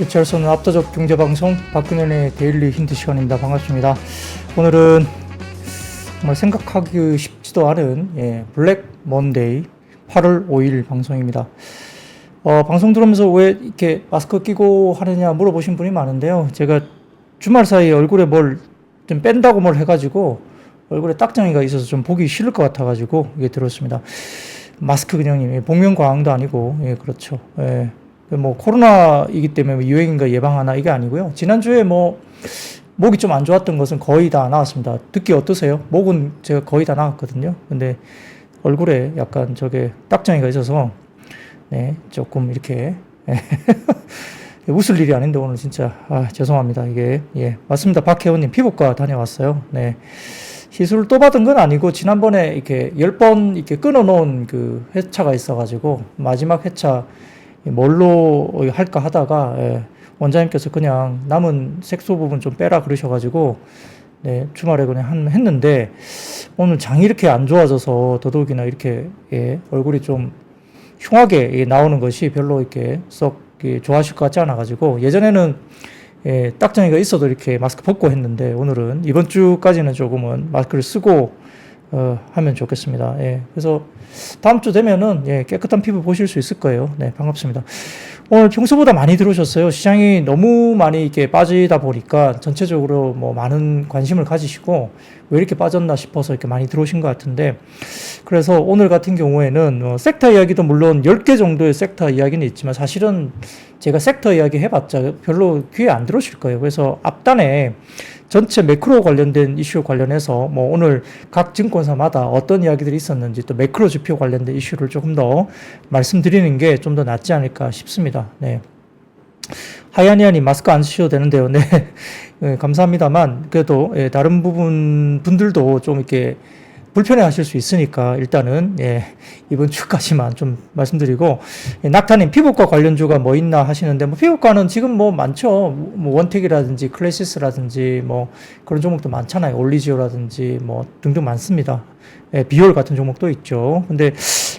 유치할수는 압도적 경제방송 박근현의 데일리 힌트 시간입니다. 반갑습니다. 오늘은 정말 생각하기 쉽지도 않은 블랙 먼데이 8월 5일 방송입니다. 방송 들으면서 왜 이렇게 마스크 끼고 하느냐 물어보신 분이 많은데요. 제가 주말 사이에 얼굴에 뭘 좀 뺀다고 뭘 해가지고 얼굴에 딱정이가 있어서 좀 보기 싫을 것 같아가지고 이게 들었습니다. 마스크 근형님, 복면가왕도 아니고, 그렇죠. 뭐 코로나이기 때문에 유행인가 예방하나 이게 아니고요. 지난주에 목이 좀 안 좋았던 것은 거의 다 나았습니다. 듣기 어떠세요? 목은 제가 거의 다 나았거든요. 근데 얼굴에 약간 저게 딱정이가 있어서 조금 이렇게 웃을 일이 아닌데 오늘 진짜 죄송합니다. 이게 맞습니다. 박혜원님 피부과 다녀왔어요. 시술을 또 받은 건 아니고 지난번에 이렇게 10번 이렇게 끊어놓은 그 회차가 있어가지고 마지막 회차 뭘로 할까 하다가 원장님께서 그냥 남은 색소 부분 좀 빼라 그러셔가지고 주말에 그냥 했는데 오늘 장이 이렇게 안 좋아져서 더더욱이나 이렇게 얼굴이 좀 흉하게 나오는 것이 별로 이렇게 썩 좋아하실 것 같지 않아가지고 예전에는 딱정이가 있어도 이렇게 마스크 벗고 했는데 오늘은 이번 주까지는 조금은 마스크를 쓰고 하면 좋겠습니다. 그래서 다음 주 되면은 깨끗한 피부 보실 수 있을 거예요. 반갑습니다. 오늘 평소보다 많이 들어오셨어요. 시장이 너무 많이 이렇게 빠지다 보니까 전체적으로 많은 관심을 가지시고 왜 이렇게 빠졌나 싶어서 이렇게 많이 들어오신 것 같은데 그래서 오늘 같은 경우에는 섹터 이야기도 물론 10개 정도의 섹터 이야기는 있지만 사실은 제가 섹터 이야기 해봤자 별로 귀에 안 들어오실 거예요. 그래서 앞단에 전체 매크로 관련된 이슈 관련해서 오늘 각 증권사마다 어떤 이야기들이 있었는지 또 매크로 지표 관련된 이슈를 조금 더 말씀드리는 게 좀 더 낫지 않을까 싶습니다. 하야니아님 마스크 안 쓰셔도 되는데요. 감사합니다만 그래도 다른 분들도 좀 이렇게 불편해 하실 수 있으니까 일단은 이번 주까지만 좀 말씀드리고 낙타님 피부과 관련주가 뭐 있나 하시는데 피부과는 지금 많죠. 원택이라든지 클래시스라든지 그런 종목도 많잖아요. 올리지오라든지 등등 많습니다. 비올 같은 종목도 있죠. 근데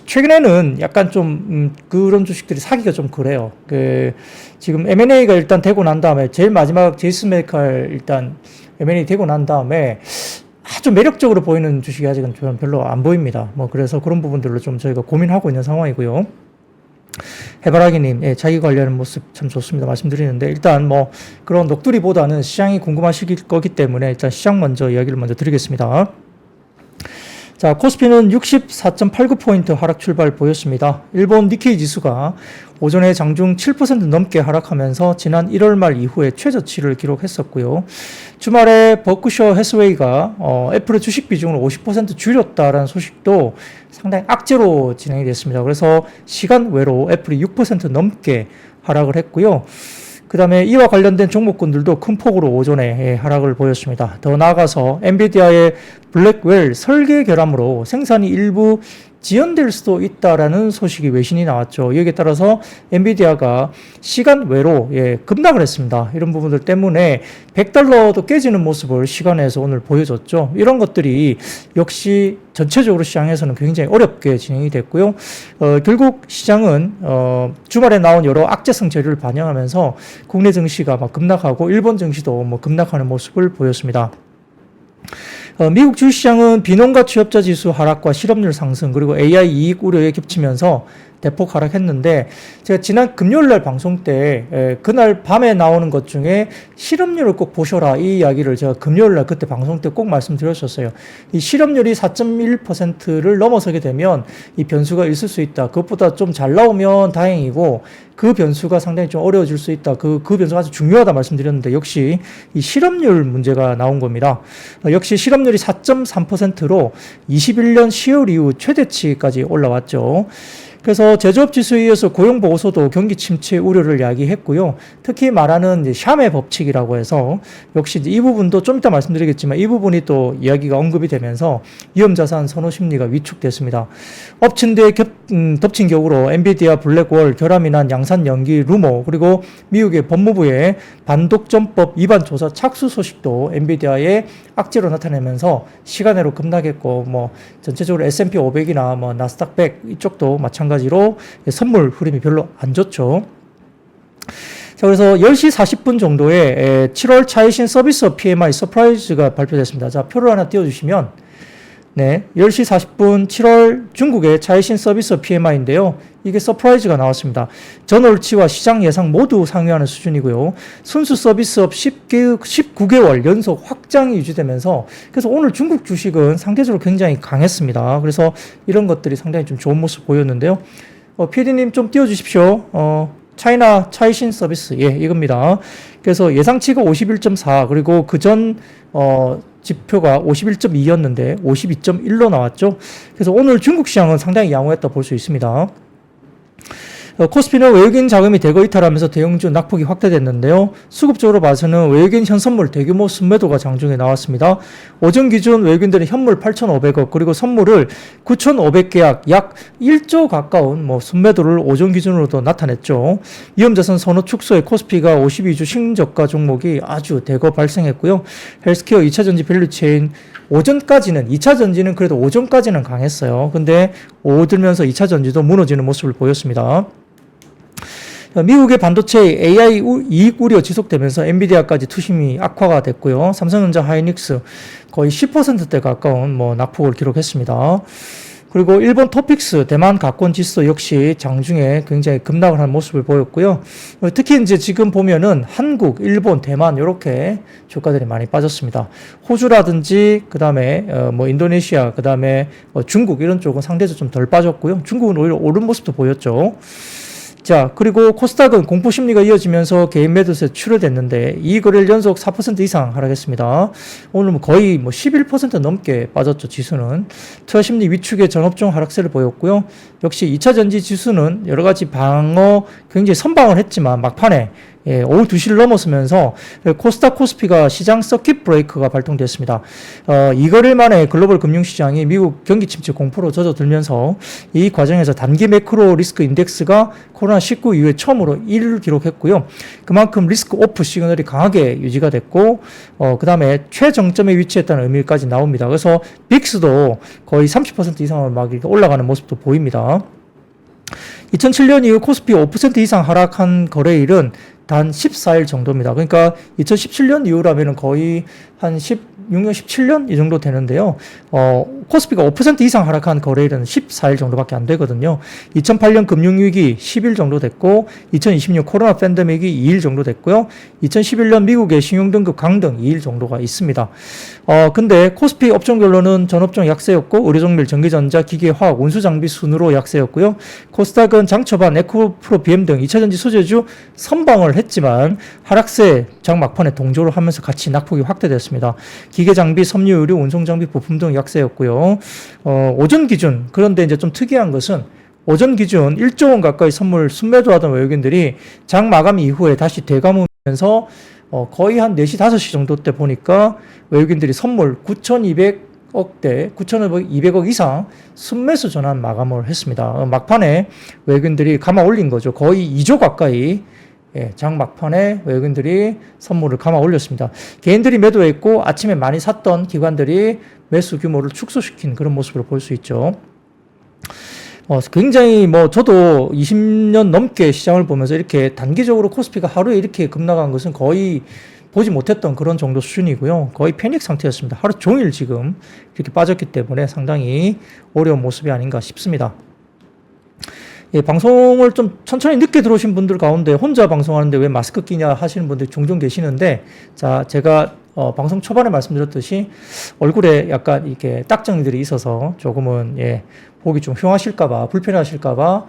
최근에는 약간 좀 그런 주식들이 사기가 좀 그래요. 지금 M&A가 일단 되고 난 다음에 제일 마지막 제이스메칼 일단 M&A 되고 난 다음에 아주 매력적으로 보이는 주식이 아직은 저는 별로 안 보입니다. 그래서 그런 부분들로 좀 저희가 고민하고 있는 상황이고요. 해바라기님, 자기 관리하는 모습 참 좋습니다. 말씀드리는데, 일단 그런 녹두리보다는 시장이 궁금하실 거기 때문에 일단 시장 먼저 이야기를 먼저 드리겠습니다. 자, 코스피는 64.89포인트 하락 출발 보였습니다. 일본 니케이 지수가 오전에 장중 7% 넘게 하락하면서 지난 1월 말 이후에 최저치를 기록했었고요. 주말에 버크셔 해스웨이가 애플의 주식 비중을 50% 줄였다라는 소식도 상당히 악재로 진행이 됐습니다. 그래서 시간 외로 애플이 6% 넘게 하락을 했고요. 그 다음에 이와 관련된 종목군들도 큰 폭으로 오전에 하락을 보였습니다. 더 나아가서 엔비디아의 블랙웰 설계 결함으로 생산이 일부 지연될 수도 있다라는 소식이 외신이 나왔죠. 여기에 따라서 엔비디아가 시간 외로 급락을 했습니다. 이런 부분들 때문에 $100도 깨지는 모습을 시간에서 오늘 보여줬죠. 이런 것들이 역시 전체적으로 시장에서는 굉장히 어렵게 진행이 됐고요. 결국 시장은 주말에 나온 여러 악재성 재료를 반영하면서 국내 증시가 급락하고 일본 증시도 급락하는 모습을 보였습니다. 미국 주식시장은 비농가 취업자 지수 하락과 실업률 상승 그리고 AI 이익 우려에 겹치면서 대폭 하락했는데 제가 지난 금요일날 방송 때 그날 밤에 나오는 것 중에 실업률을 꼭 보셔라 이 이야기를 제가 금요일날 그때 방송 때 꼭 말씀드렸었어요. 이 실업률이 4.1%를 넘어서게 되면 이 변수가 있을 수 있다. 그것보다 좀 잘 나오면 다행이고 그 변수가 상당히 좀 어려워질 수 있다. 그 변수가 아주 중요하다 말씀드렸는데 역시 이 실업률 문제가 나온 겁니다. 역시 실업률이 4.3%로 21년 10월 이후 최대치까지 올라왔죠. 그래서 제조업 지수에 이어서 고용보고서도 경기 침체 우려를 야기했고요. 특히 말하는 샴의 법칙이라고 해서 역시 이 부분도 좀 이따 말씀드리겠지만 이 부분이 또 이야기가 언급이 되면서 위험자산 선호 심리가 위축됐습니다. 엎친 데 덮친 격으로 엔비디아 블랙월 결함이 난 양산 연기 루머 그리고 미국의 법무부의 반독점법 위반 조사 착수 소식도 엔비디아의 악재로 나타내면서 시간으로 급락했고 전체적으로 S&P 500이나 나스닥 100 이쪽도 마찬가지로 선물 흐름이 별로 안 좋죠. 자, 그래서 10시 40분 정도에 7월 차이신 서비스업 PMI 서프라이즈가 발표됐습니다. 자, 표를 하나 띄워주시면, 네, 10시 40분 7월 중국의 차이신 서비스업 PMI인데요. 이게 서프라이즈가 나왔습니다. 전월치와 시장 예상 모두 상회하는 수준이고요. 순수 서비스업 19개월 연속 확장이 유지되면서, 그래서 오늘 중국 주식은 상대적으로 굉장히 강했습니다. 그래서 이런 것들이 상당히 좀 좋은 모습 보였는데요. PD님 좀 띄워주십시오. 차이나 차이신 서비스, 예, 이겁니다. 그래서 예상치가 51.4, 그리고 그전 지표가 51.2였는데 52.1로 나왔죠. 그래서 오늘 중국 시장은 상당히 양호했다 볼 수 있습니다. 코스피는 외국인 자금이 대거 이탈하면서 대형주 낙폭이 확대됐는데요. 수급적으로 봐서는 외국인 현선물 대규모 순매도가 장중에 나왔습니다. 오전 기준 외국인들은 현물 8,500억 그리고 선물을 9,500계약 약 1조 가까운 순매도를 오전 기준으로도 나타냈죠. 위험자산 선호 축소에 코스피가 52주 신저가 종목이 아주 대거 발생했고요. 헬스케어 2차전지 밸류체인 오전까지는 2차전지는 그래도 오전까지는 강했어요. 근데 오후 들면서 2차전지도 무너지는 모습을 보였습니다. 미국의 반도체 AI 이익 우려 지속되면서 엔비디아까지 투심이 악화가 됐고요. 삼성전자 하이닉스 거의 10%대 가까운 낙폭을 기록했습니다. 그리고 일본 토픽스 대만 가권 지수 역시 장중에 굉장히 급락을 한 모습을 보였고요. 특히 이제 지금 보면은 한국, 일본, 대만 이렇게 주가들이 많이 빠졌습니다. 호주라든지 그다음에 인도네시아, 그다음에 중국 이런 쪽은 상대적으로 좀 덜 빠졌고요. 중국은 오히려 오른 모습도 보였죠. 자, 그리고 코스닥은 공포 심리가 이어지면서 개인 매도세 출혈됐는데 이 거래일 연속 4% 이상 하락했습니다. 오늘 거의 11% 넘게 빠졌죠, 지수는. 투자 심리 위축의 전업종 하락세를 보였고요. 역시 2차 전지 지수는 여러 가지 방어 굉장히 선방을 했지만 막판에 오후 2시를 넘어서면서 코스닥 코스피가 시장 서킷 브레이크가 발동됐습니다. 이거를 만에 글로벌 금융시장이 미국 경기 침체 공포로 젖어들면서 이 과정에서 단기 매크로 리스크 인덱스가 코로나19 이후에 처음으로 1을 기록했고요. 그만큼 리스크 오프 시그널이 강하게 유지가 됐고 그 다음에 최정점에 위치했다는 의미까지 나옵니다. 그래서 빅스도 거의 30% 이상을 막 이렇게 올라가는 모습도 보입니다. 2007년 이후 코스피 5% 이상 하락한 거래일은 단 14일 정도입니다. 그러니까 2017년 이후라면 거의 한 16년, 17년 이 정도 되는데요. 코스피가 5% 이상 하락한 거래일은 14일 정도밖에 안 되거든요. 2008년 금융위기 10일 정도 됐고 2020년 코로나 팬데믹이 2일 정도 됐고요. 2011년 미국의 신용등급 강등 2일 정도가 있습니다. 근데 코스피 업종별로는 전업종 약세였고 의료정밀, 전기전자, 기계화학, 운수장비 순으로 약세였고요. 코스닥은 장초반, 에코프로, BM 등 2차전지 소재주 선방을 했지만 하락세 장 막판에 동조를 하면서 같이 낙폭이 확대됐습니다. 기계장비, 섬유, 의류, 운송장비, 부품 등 약세였고요. 오전 기준, 그런데 이제 좀 특이한 것은 오전 기준 1조 원 가까이 선물 순매도하던 외국인들이 장 마감 이후에 다시 되감으면서 거의 한 4시, 5시 정도 때 보니까 외국인들이 선물 9,200억대, 9,200억 이상 순매수 전환 마감을 했습니다. 막판에 외국인들이 감아 올린 거죠. 거의 2조 가까이 장 막판에 외국인들이 선물을 감아 올렸습니다. 개인들이 매도했고 아침에 많이 샀던 기관들이 매수 규모를 축소시킨 그런 모습으로 볼 수 있죠. 굉장히 저도 20년 넘게 시장을 보면서 이렇게 단기적으로 코스피가 하루에 이렇게 급락한 것은 거의 보지 못했던 그런 정도 수준이고요. 거의 패닉 상태였습니다. 하루 종일 지금 이렇게 빠졌기 때문에 상당히 어려운 모습이 아닌가 싶습니다. 방송을 좀 천천히 늦게 들어오신 분들 가운데 혼자 방송하는데 왜 마스크 끼냐 하시는 분들이 종종 계시는데, 자, 제가 방송 초반에 말씀드렸듯이 얼굴에 약간 이렇게 딱정이들이 있어서 조금은 보기 좀 흉하실까봐, 불편하실까봐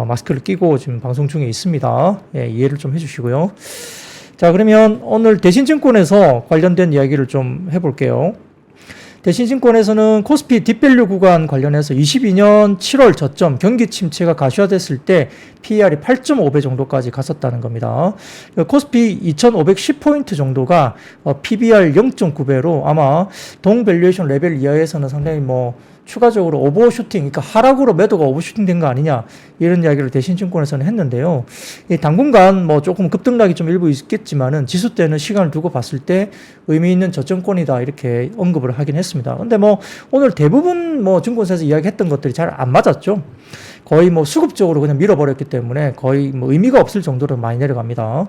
마스크를 끼고 지금 방송 중에 있습니다. 이해를 좀 해주시고요. 자, 그러면 오늘 대신증권에서 관련된 이야기를 좀 해볼게요. 대신증권에서는 코스피 딥밸류 구간 관련해서 22년 7월 저점 경기 침체가 가시화됐을 때 PER이 8.5배 정도까지 갔었다는 겁니다. 코스피 2510포인트 정도가 PBR 0.9배로 아마 동밸류에이션 레벨 이하에서는 상당히 추가적으로 오버슈팅, 그러니까 하락으로 매도가 오버슈팅 된 거 아니냐, 이런 이야기를 대신증권에서는 했는데요. 당분간 조금 급등락이 좀 일부 있겠지만은 지수 때는 시간을 두고 봤을 때 의미 있는 저점권이다, 이렇게 언급을 하긴 했습니다. 근데 오늘 대부분 증권사에서 이야기했던 것들이 잘 안 맞았죠. 거의 뭐 수급적으로 그냥 밀어버렸기 때문에 거의 뭐 의미가 없을 정도로 많이 내려갑니다.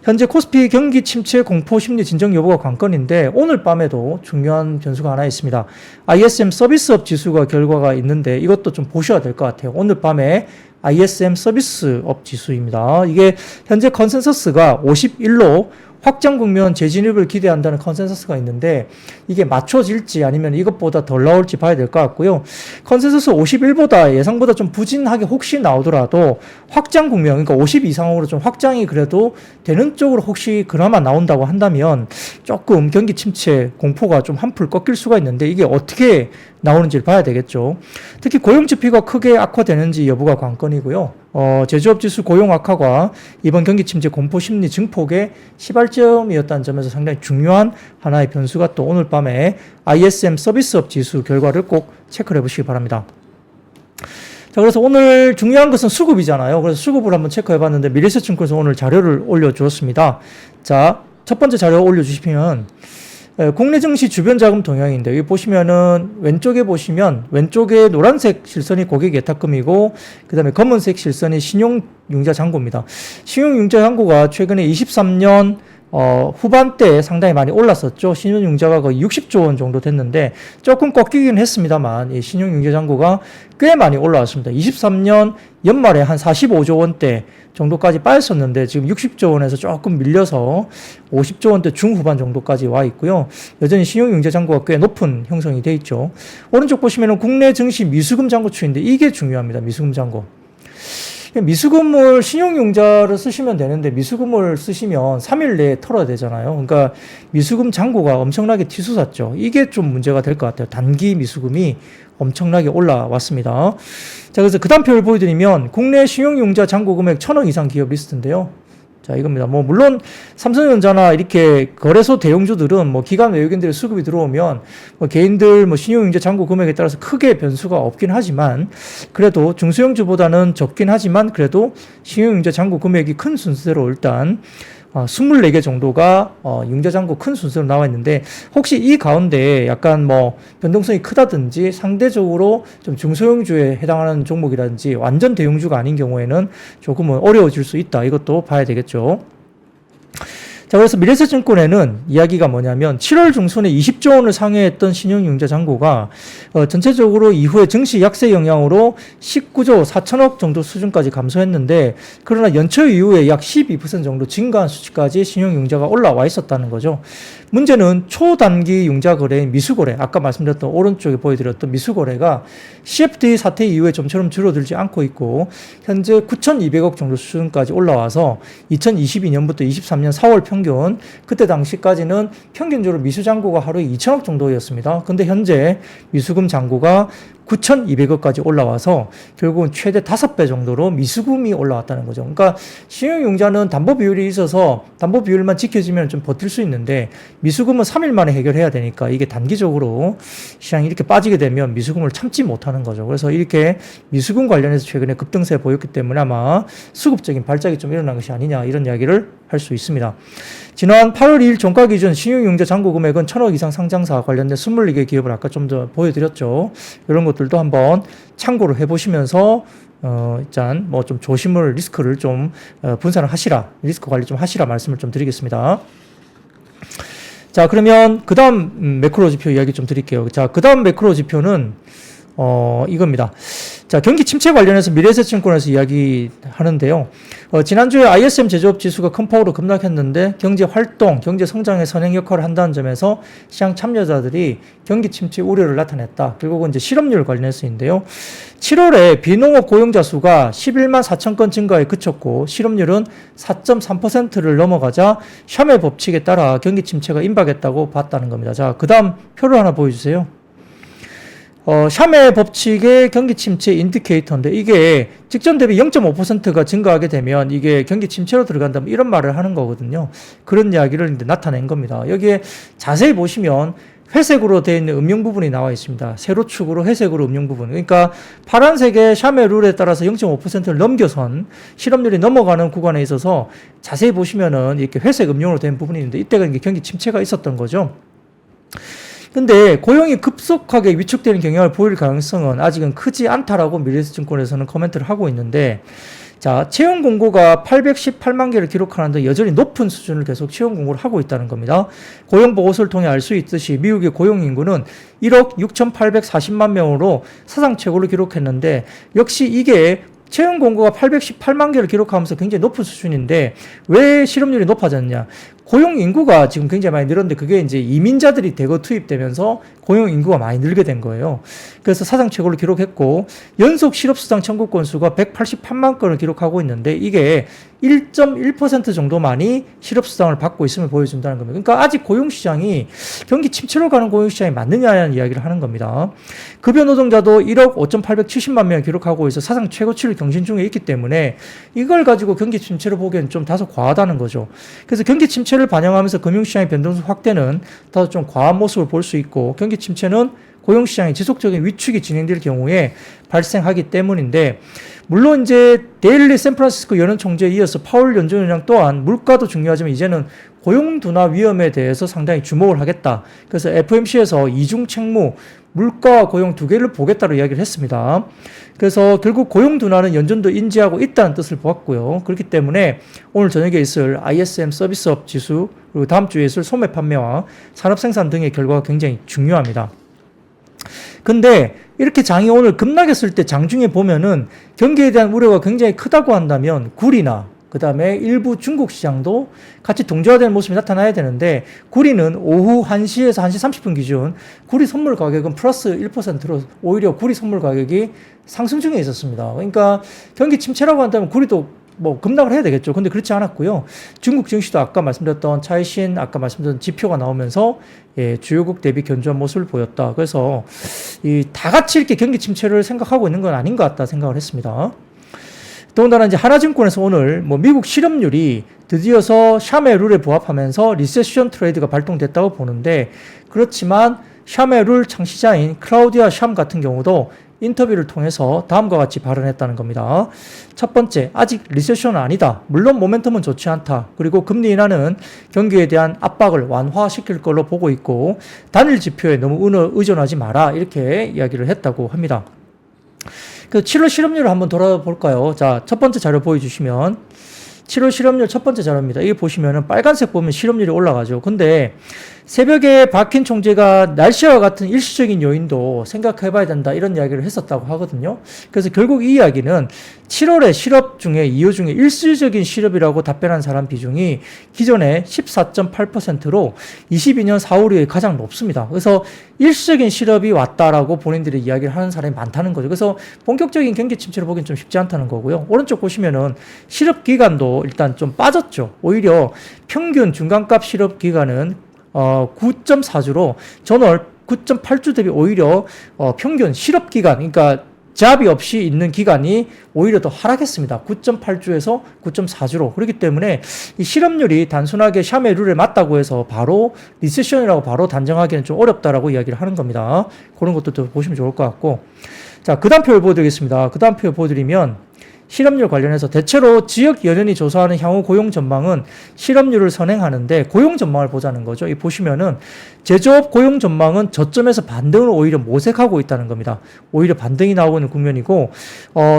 현재 코스피 경기 침체 공포 심리 진정 여부가 관건인데 오늘 밤에도 중요한 변수가 하나 있습니다. ISM 서비스업 지수가 결과가 있는데 이것도 좀 보셔야 될 것 같아요. 오늘 밤에 ISM 서비스업 지수입니다. 이게 현재 컨센서스가 51로 확장 국면 재진입을 기대한다는 컨센서스가 있는데 이게 맞춰질지 아니면 이것보다 덜 나올지 봐야 될 것 같고요. 컨센서스 51보다 예상보다 좀 부진하게 혹시 나오더라도 확장 국면, 그러니까 50 이상으로 좀 확장이 그래도 되는 쪽으로 혹시 그나마 나온다고 한다면 조금 경기 침체 공포가 좀 한풀 꺾일 수가 있는데 이게 어떻게 나오는지를 봐야 되겠죠. 특히 고용 지표가 크게 악화되는지 여부가 관건이고요. 제조업 지수 고용 악화가 이번 경기 침체 공포 심리 증폭의 시발점이었다는 점에서 상당히 중요한 하나의 변수가 또 오늘 밤에 ISM 서비스업 지수 결과를 꼭 체크를 해보시기 바랍니다. 자, 그래서 오늘 중요한 것은 수급이잖아요. 그래서 수급을 한번 체크해 봤는데 미래에셋증권에서 오늘 자료를 올려주었습니다. 자, 첫 번째 자료 올려주시면 국내 증시 주변 자금 동향인데 여기 보시면은 왼쪽에 보시면 왼쪽에 노란색 실선이 고객 예탁금이고 그다음에 검은색 실선이 신용융자 잔고입니다. 신용융자 잔고가 최근에 23년 후반대에 상당히 많이 올랐었죠. 신용융자가 거의 60조 원 정도 됐는데 조금 꺾이긴 했습니다만 이 신용융자 잔고가 꽤 많이 올라왔습니다. 23년 연말에 한 45조 원대 정도까지 빠졌었는데 지금 60조 원에서 조금 밀려서 50조 원대 중후반 정도까지 와 있고요. 여전히 신용융자 잔고가 꽤 높은 형성이 돼 있죠. 오른쪽 보시면은 국내 증시 미수금 잔고 추이인데 이게 중요합니다. 미수금 잔고. 미수금을 신용융자를 쓰시면 되는데 미수금을 쓰시면 3일 내에 털어야 되잖아요. 그러니까 미수금 잔고가 엄청나게 치솟았죠. 이게 좀 문제가 될 것 같아요. 단기 미수금이 엄청나게 올라왔습니다. 자, 그래서 그 다음 표를 보여드리면 국내 신용융자 잔고 금액 1,000억 이상 기업 리스트인데요. 자, 이겁니다. 뭐, 물론, 삼성전자나 이렇게 거래소 대형주들은 뭐, 기관 외국인들의 수급이 들어오면, 뭐, 개인들 뭐, 신용융자 잔고 금액에 따라서 크게 변수가 없긴 하지만, 그래도 중소형주보다는 적긴 하지만, 그래도 신용융자 잔고 금액이 큰 순서대로 일단, 24개 정도가 융자잔고 큰 순서로 나와 있는데 혹시 이 가운데 약간 뭐 변동성이 크다든지 상대적으로 좀 중소형주에 해당하는 종목이라든지 완전 대형주가 아닌 경우에는 조금은 어려워질 수 있다. 이것도 봐야 되겠죠. 자, 그래서 미래에셋증권에는 이야기가 뭐냐면 7월 중순에 20조 원을 상회했던 신용융자 잔고가 전체적으로 이후에 증시 약세 영향으로 19조 4천억 정도 수준까지 감소했는데 그러나 연초 이후에 약 12% 정도 증가한 수치까지 신용융자가 올라와 있었다는 거죠. 문제는 초단기 융자 거래인 미수거래, 아까 말씀드렸던 오른쪽에 보여드렸던 미수거래가 CFD 사태 이후에 좀처럼 줄어들지 않고 있고 현재 9,200억 정도 수준까지 올라와서 2022년부터 23년 4월 평균 그때 당시까지는 평균적으로 미수 잔고가 하루에 2천억 정도였습니다. 근데 현재 미수금 잔고가 9,200억까지 올라와서 결국은 최대 5배 정도로 미수금이 올라왔다는 거죠. 그러니까 신용융자는 담보 비율이 있어서 담보 비율만 지켜지면 좀 버틸 수 있는데 미수금은 3일 만에 해결해야 되니까 이게 단기적으로 시장이 이렇게 빠지게 되면 미수금을 참지 못하는 거죠. 그래서 이렇게 미수금 관련해서 최근에 급등세 보였기 때문에 아마 수급적인 발작이 좀 일어난 것이 아니냐 이런 이야기를 할 수 있습니다. 지난 8월 2일 종가 기준 신용융자 잔고 금액은 1,000억 이상 상장사 관련된 24개 기업을 아까 좀 더 보여드렸죠. 이런 것들도 한번 참고를 해보시면서 일단 뭐 좀 조심을 리스크를 좀 분산을 하시라, 리스크 관리 좀 하시라 말씀을 좀 드리겠습니다. 자, 그러면 그 다음 매크로 지표 이야기 좀 드릴게요. 자, 그 다음 매크로 지표는 이겁니다. 자, 경기 침체 관련해서 미래에셋증권에서 이야기하는데요. 지난주에 ISM 제조업 지수가 큰 폭으로 급락했는데 경제 활동, 경제 성장의 선행 역할을 한다는 점에서 시장 참여자들이 경기 침체 우려를 나타냈다. 결국은 이제 실업률 관련해서인데요. 7월에 비농업 고용자 수가 11만 4천 건 증가에 그쳤고 실업률은 4.3%를 넘어가자 샤메 법칙에 따라 경기 침체가 임박했다고 봤다는 겁니다. 자, 그 다음 표를 하나 보여주세요. 샤메 법칙의 경기 침체 인디케이터인데 이게 직전 대비 0.5%가 증가하게 되면 이게 경기 침체로 들어간다면 이런 말을 하는 거거든요. 그런 이야기를 이제 나타낸 겁니다. 여기에 자세히 보시면 회색으로 되어 있는 음영 부분이 나와 있습니다. 세로축으로 회색으로 음영 부분. 그러니까 파란색의 샤메 룰에 따라서 0.5%를 넘겨선 실업률이 넘어가는 구간에 있어서 자세히 보시면은 이렇게 회색 음영으로 된 부분이 있는데 이때가 이게 경기 침체가 있었던 거죠. 근데 고용이 급속하게 위축되는 경향을 보일 가능성은 아직은 크지 않다라고 미래에셋증권에서는 코멘트를 하고 있는데, 자, 채용 공고가 818만 개를 기록하는데 여전히 높은 수준을 계속 채용 공고를 하고 있다는 겁니다. 고용 보고서를 통해 알 수 있듯이 미국의 고용 인구는 1억 6,840만 명으로 사상 최고를 기록했는데, 역시 이게 채용 공고가 818만 개를 기록하면서 굉장히 높은 수준인데 왜 실업률이 높아졌냐? 고용 인구가 지금 굉장히 많이 늘었는데 그게 이제 이민자들이 대거 투입되면서 고용 인구가 많이 늘게 된 거예요. 그래서 사상 최고를 기록했고, 연속 실업수당 청구 건수가 188만 건을 기록하고 있는데 이게 1.1% 정도만이 실업수당을 받고 있음을 보여준다는 겁니다. 그러니까 아직 고용시장이 경기 침체로 가는 고용시장이 맞느냐는 이야기를 하는 겁니다. 급여 노동자도 1억 5,870만 명을 기록하고 있어 사상 최고치를 경신 중에 있기 때문에 이걸 가지고 경기 침체로 보기엔 좀 다소 과하다는 거죠. 그래서 경기 침체를 반영하면서 금융시장의 변동성 확대는 다소 좀 과한 모습을 볼 수 있고, 경기 침체는 고용시장의 지속적인 위축이 진행될 경우에 발생하기 때문인데, 물론 이제 데일리 샌프란시스코 연은 총재에 이어서 파월 연준의장 또한 물가도 중요하지만 이제는 고용 둔화 위험에 대해서 상당히 주목을 하겠다. 그래서 FOMC에서 이중 책무, 물가와 고용 두 개를 보겠다고 이야기를 했습니다. 그래서 결국 고용 둔화는 연준도 인지하고 있다는 뜻을 보았고요. 그렇기 때문에 오늘 저녁에 있을 ISM 서비스업 지수, 그리고 다음 주에 있을 소매 판매와 산업 생산 등의 결과가 굉장히 중요합니다. 근데 이렇게 장이 오늘 급락했을 때 장중에 보면은 경기에 대한 우려가 굉장히 크다고 한다면 구리나 그 다음에 일부 중국 시장도 같이 동조화되는 모습이 나타나야 되는데, 구리는 오후 1시에서 1시 30분 기준 구리 선물 가격은 플러스 1%로 오히려 구리 선물 가격이 상승 중에 있었습니다. 그러니까 경기 침체라고 한다면 구리도 뭐 급락을 해야 되겠죠. 근데 그렇지 않았고요. 중국 증시도 아까 말씀드렸던 차이신, 아까 말씀드렸던 지표가 나오면서 주요국 대비 견조한 모습을 보였다. 그래서 다 같이 이렇게 경기 침체를 생각하고 있는 건 아닌 것 같다 생각을 했습니다. 더군다나 이제 하나증권에서 오늘 미국 실업률이 드디어서 샴의 룰에 부합하면서 리세션 트레이드가 발동됐다고 보는데, 그렇지만 샴의 룰 창시자인 클라우디아 샴 같은 경우도 인터뷰를 통해서 다음과 같이 발언했다는 겁니다. 첫 번째, 아직 리세션은 아니다. 물론 모멘텀은 좋지 않다. 그리고 금리 인하는 경기에 대한 압박을 완화시킬 걸로 보고 있고, 단일 지표에 너무 의존하지 마라. 이렇게 이야기를 했다고 합니다. 그 7월 실업률을 한번 돌아볼까요? 자, 첫 번째 자료 보여주시면 7월 실업률 첫 번째 자료입니다. 이게 보시면은 빨간색 보면 실업률이 올라가죠. 근데 새벽에 박힌 총재가 날씨와 같은 일시적인 요인도 생각해 봐야 된다 이런 이야기를 했었다고 하거든요. 그래서 결국 이 이야기는 7월에 실업 중에 이유 중에 일시적인 실업이라고 답변한 사람 비중이 기존에 14.8%로 22년 4월 이후에 가장 높습니다. 그래서 일시적인 실업이 왔다라고 본인들이 이야기를 하는 사람이 많다는 거죠. 그래서 본격적인 경기 침체를 보기엔 좀 쉽지 않다는 거고요. 오른쪽 보시면은 실업 기간도 일단 좀 빠졌죠. 오히려 평균 중간값 실업 기간은 9.4주로 전월 9.8주 대비 오히려 평균 실업 기간, 그러니까 잡이 없이 있는 기간이 오히려 더 하락했습니다. 9.8주에서 9.4주로. 그렇기 때문에 이 실업률이 단순하게 샴의 룰에 맞다고 해서 바로 리세션이라고 바로 단정하기는 좀 어렵다라고 이야기를 하는 겁니다. 그런 것도 또 보시면 좋을 것 같고. 자, 그 다음 표를 보여드리겠습니다. 그 다음 표 보여드리면 실업률 관련해서 대체로 지역 연연이 조사하는 향후 고용 전망은 실업률을 선행하는데 고용 전망을 보자는 거죠. 이 보시면은 제조업 고용 전망은 저점에서 반등을 오히려 모색하고 있다는 겁니다. 오히려 반등이 나오고 있는 국면이고,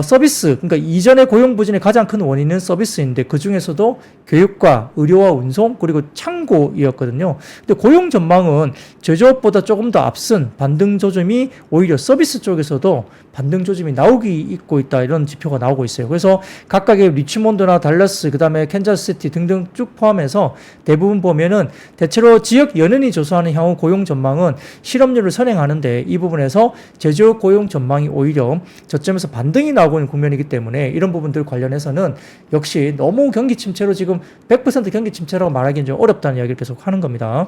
서비스, 그러니까 이전의 고용 부진의 가장 큰 원인은 서비스인데 그 중에서도 교육과 의료와 운송 그리고 창고이었거든요. 근데 고용 전망은 제조업보다 조금 더 앞선 반등 조짐이 오히려 서비스 쪽에서도 반등 조짐이 나오기 있고 있다 이런 지표가 나오고 있어요. 그래서 각각의 리치몬드나 달라스, 그 다음에 캔자스시티 등등 쭉 포함해서 대부분 보면은 대체로 지역 연연이 조사하는 향후 고용 전망은 실업률을 선행하는데 이 부분에서 제조업 고용 전망이 오히려 저점에서 반등이 나오고 있는 국면이기 때문에 이런 부분들 관련해서는 역시 너무 경기 침체로 지금 100% 경기 침체라고 말하기는 좀 어렵다는 이야기를 계속 하는 겁니다.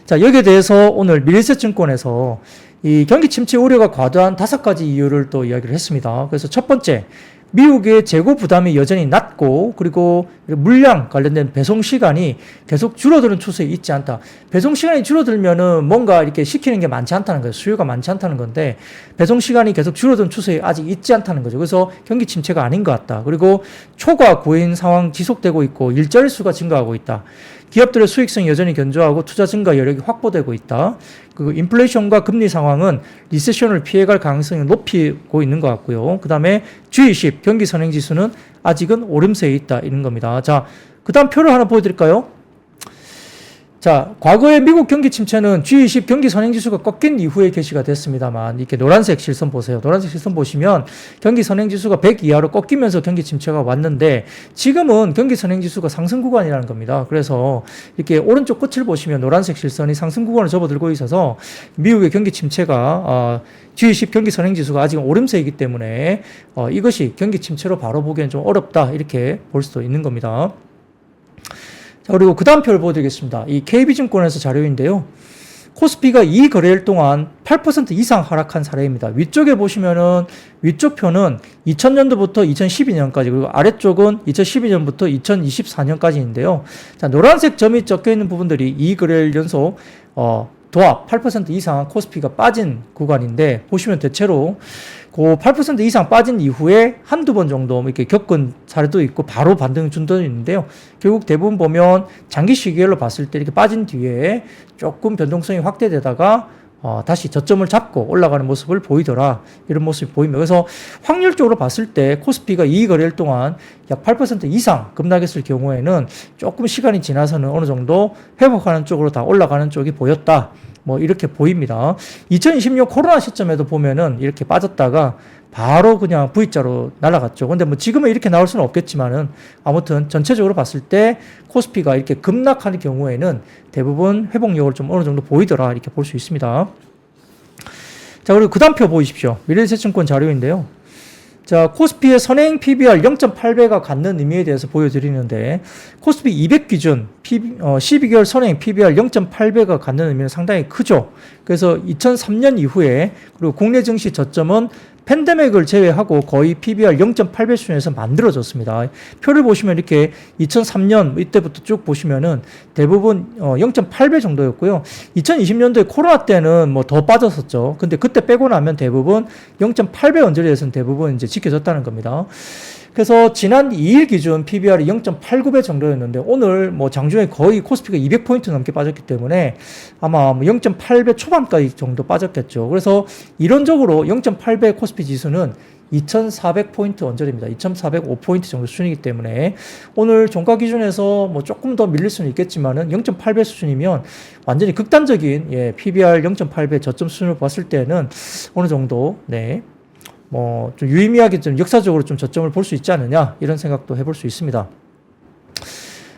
자, 여기에 대해서 오늘 미래에셋증권에서 이 경기 침체 우려가 과도한 5가지 이유를 또 이야기를 했습니다. 그래서 첫 번째, 미국의 재고 부담이 여전히 낮고 그리고 그리고 물량 관련된 배송 시간이 계속 줄어드는 추세에 있지 않다. 배송 시간이 줄어들면은 뭔가 이렇게 시키는 게 많지 않다는 거예요. 수요가 많지 않다는 건데 배송 시간이 계속 줄어드는 추세에 아직 있지 않다는 거죠. 그래서 경기 침체가 아닌 것 같다. 그리고 초과 고인 상황 지속되고 있고 일자리 수가 증가하고 있다. 기업들의 수익성이 여전히 견조하고 투자 증가 여력이 확보되고 있다. 그 인플레이션과 금리 상황은 리세션을 피해갈 가능성이 높이고 있는 것 같고요. 그 다음에 G20 경기 선행 지수는 아직은 오름세에 있다 이런 겁니다. 자, 그 다음 표를 하나 보여드릴까요? 자, 과거의 미국 경기 침체는 G20 경기 선행지수가 꺾인 이후에 개시가 됐습니다만 이렇게 노란색 실선 보세요. 노란색 실선 보시면 경기 선행지수가 100 이하로 꺾이면서 경기 침체가 왔는데 지금은 경기 선행지수가 상승 구간이라는 겁니다. 그래서 이렇게 오른쪽 끝을 보시면 노란색 실선이 상승 구간을 접어들고 있어서 미국의 경기 침체가 G20 경기 선행지수가 아직 오름세이기 때문에 이것이 경기 침체로 바로 보기엔 좀 어렵다 이렇게 볼 수도 있는 겁니다. 자, 그리고 그 다음 표를 보여드리겠습니다. 이 KB증권에서 자료인데요. 코스피가 이 거래일 동안 8% 이상 하락한 사례입니다. 위쪽에 보시면은 위쪽 표는 2000년도부터 2012년까지 그리고 아래쪽은 2012년부터 2024년까지인데요. 자, 노란색 점이 적혀 있는 부분들이 이 거래일 연속 도합 8% 이상 코스피가 빠진 구간인데 보시면 대체로 그 8% 이상 빠진 이후에 한두 번 정도 이렇게 겪은 사례도 있고 바로 반등 준 데도 있는데요. 결국 대부분 보면 장기 시계열로 봤을 때 이렇게 빠진 뒤에 조금 변동성이 확대되다가 다시 저점을 잡고 올라가는 모습을 보이더라. 이런 모습이 보입니다. 그래서 확률적으로 봤을 때 코스피가 이 거래일 동안 약 8% 이상 급락했을 경우에는 조금 시간이 지나서는 어느 정도 회복하는 쪽으로 다 올라가는 쪽이 보였다. 뭐 이렇게 보입니다. 2020년 코로나 시점에도 보면은 이렇게 빠졌다가 바로 그냥 V자로 날아갔죠. 근데 뭐 지금은 이렇게 나올 수는 없겠지만은 아무튼 전체적으로 봤을 때 코스피가 이렇게 급락하는 경우에는 대부분 회복력을 좀 어느 정도 보이더라 이렇게 볼 수 있습니다. 자, 그리고 그 다음 표 보십시오. 미래에셋증권 자료인데요. 자, 코스피의 선행 PBR 0.8배가 갖는 의미에 대해서 보여드리는데 코스피 200 기준 12개월 선행 PBR 0.8배가 갖는 의미는 상당히 크죠. 그래서 2003년 이후에 그리고 국내 증시 저점은 팬데믹을 제외하고 거의 PBR 0.8배 수준에서 만들어졌습니다. 표를 보시면 이렇게 2003년 이때부터 쭉 보시면은 대부분 0.8배 정도였고요. 2020년도에 코로나 때는 뭐 더 빠졌었죠. 근데 그때 빼고 나면 대부분 0.8배 언저리에서는 대부분 이제 지켜졌다는 겁니다. 그래서 지난 2일 기준 PBR이 0.89배 정도였는데 오늘 뭐 장중에 거의 코스피가 200포인트 넘게 빠졌기 때문에 아마 0.8배 초반까지 정도 빠졌겠죠. 그래서 이론적으로 0.8배 코스피 지수는 2,400포인트 언저리입니다. 2,405포인트 정도 수준이기 때문에 오늘 종가 기준에서 뭐 조금 더 밀릴 수는 있겠지만은 0.8배 수준이면 완전히 극단적인 PBR 0.8배 저점 수준을 봤을 때는 어느 정도 뭐 좀 유의미하게 좀 역사적으로 좀 저점을 볼 수 있지 않느냐 이런 생각도 해볼 수 있습니다.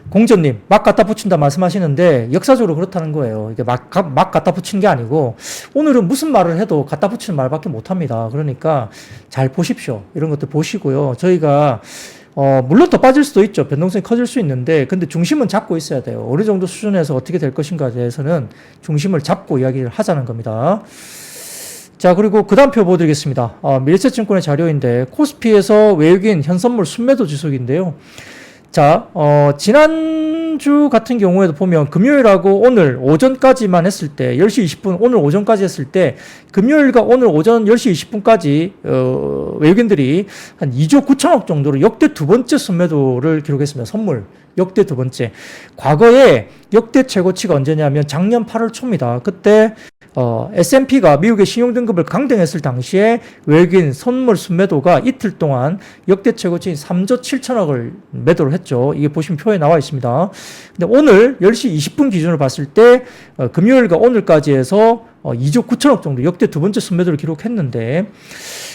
공전님 막 갖다 붙인다 말씀하시는데 역사적으로 그렇다는 거예요. 이게 막 갖다 붙이는 게 아니고 오늘은 무슨 말을 해도 갖다 붙이는 말밖에 못합니다. 그러니까 잘 보십시오. 이런 것들 보시고요. 저희가 물론 더 빠질 수도 있죠. 변동성이 커질 수 있는데 근데 중심은 잡고 있어야 돼요. 어느 정도 수준에서 어떻게 될 것인가에 대해서는 중심을 잡고 이야기를 하자는 겁니다. 자, 그리고 그 다음 표 보여드리겠습니다. 미래에셋증권의 자료인데 코스피에서 외국인 현선물 순매도 지속인데요. 자, 지난주 같은 경우에도 보면 금요일하고 오늘 오전까지만 했을 때 10시 20분 오늘 오전까지 했을 때 금요일과 오늘 오전 10시 20분까지 외국인들이 한 2조 9천억 정도로 역대 두 번째 순매도를 기록했습니다. 선물 역대 두 번째. 과거에 역대 최고치가 언제냐면 작년 8월 초입니다. 그때 S&P가 미국의 신용등급을 강등했을 당시에 외국인 선물 순매도가 이틀 동안 역대 최고치인 3조 7천억을 매도를 했죠. 이게 보시면 표에 나와 있습니다. 근데 오늘 10시 20분 기준으로 봤을 때 금요일과 오늘까지 해서 2조 9천억 정도 역대 두 번째 순매도를 기록했는데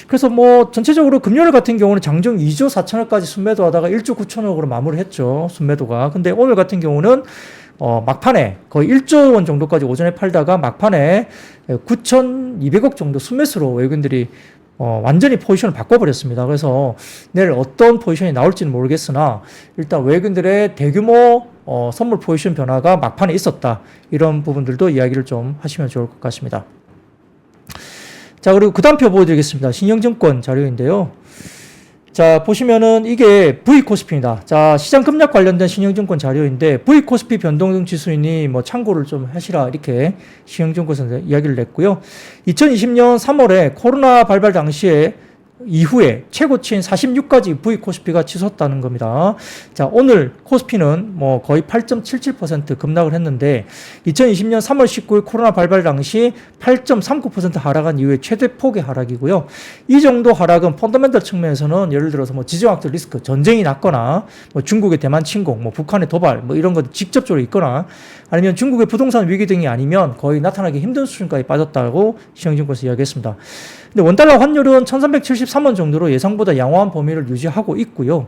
그래서 뭐 전체적으로 금요일 같은 경우는 장중 2조 4천억까지 순매도 하다가 1조 9천억으로 마무리했죠. 순매도가. 근데 오늘 같은 경우는 막판에 거의 1조 원 정도까지 오전에 팔다가 막판에 9,200억 정도 순매수로 외국인들이 완전히 포지션을 바꿔버렸습니다. 그래서 내일 어떤 포지션이 나올지는 모르겠으나 일단 외국인들의 대규모 선물 포지션 변화가 막판에 있었다. 이런 부분들도 이야기를 좀 하시면 좋을 것 같습니다. 자, 그리고 그 다음 표 보여드리겠습니다. 신영증권 자료인데요. 자, 보시면은 이게 V코스피입니다. 자, 시장 급락 관련된 신영증권 자료인데 V코스피 변동성 지수이니 뭐 참고를 좀 하시라 이렇게 신영증권에서 이야기를 냈고요. 2020년 3월에 코로나 발발 당시에 이후에 최고치인 46까지 V코스피가 치솟았다는 겁니다. 자, 오늘 코스피는 뭐 거의 8.77% 급락을 했는데 2020년 3월 19일 코로나 발발 당시 8.39% 하락한 이후에 최대 폭의 하락이고요. 이 정도 하락은 펀더멘털 측면에서는 예를 들어서 뭐 지정학적 리스크, 전쟁이 났거나 뭐 중국의 대만 침공, 뭐 북한의 도발, 뭐 이런 것 직접적으로 있거나 아니면 중국의 부동산 위기 등이 아니면 거의 나타나기 힘든 수준까지 빠졌다고 신영증권에서 이야기했습니다. 근데 원달러 환율은 1373원 정도로 예상보다 양호한 범위를 유지하고 있고요.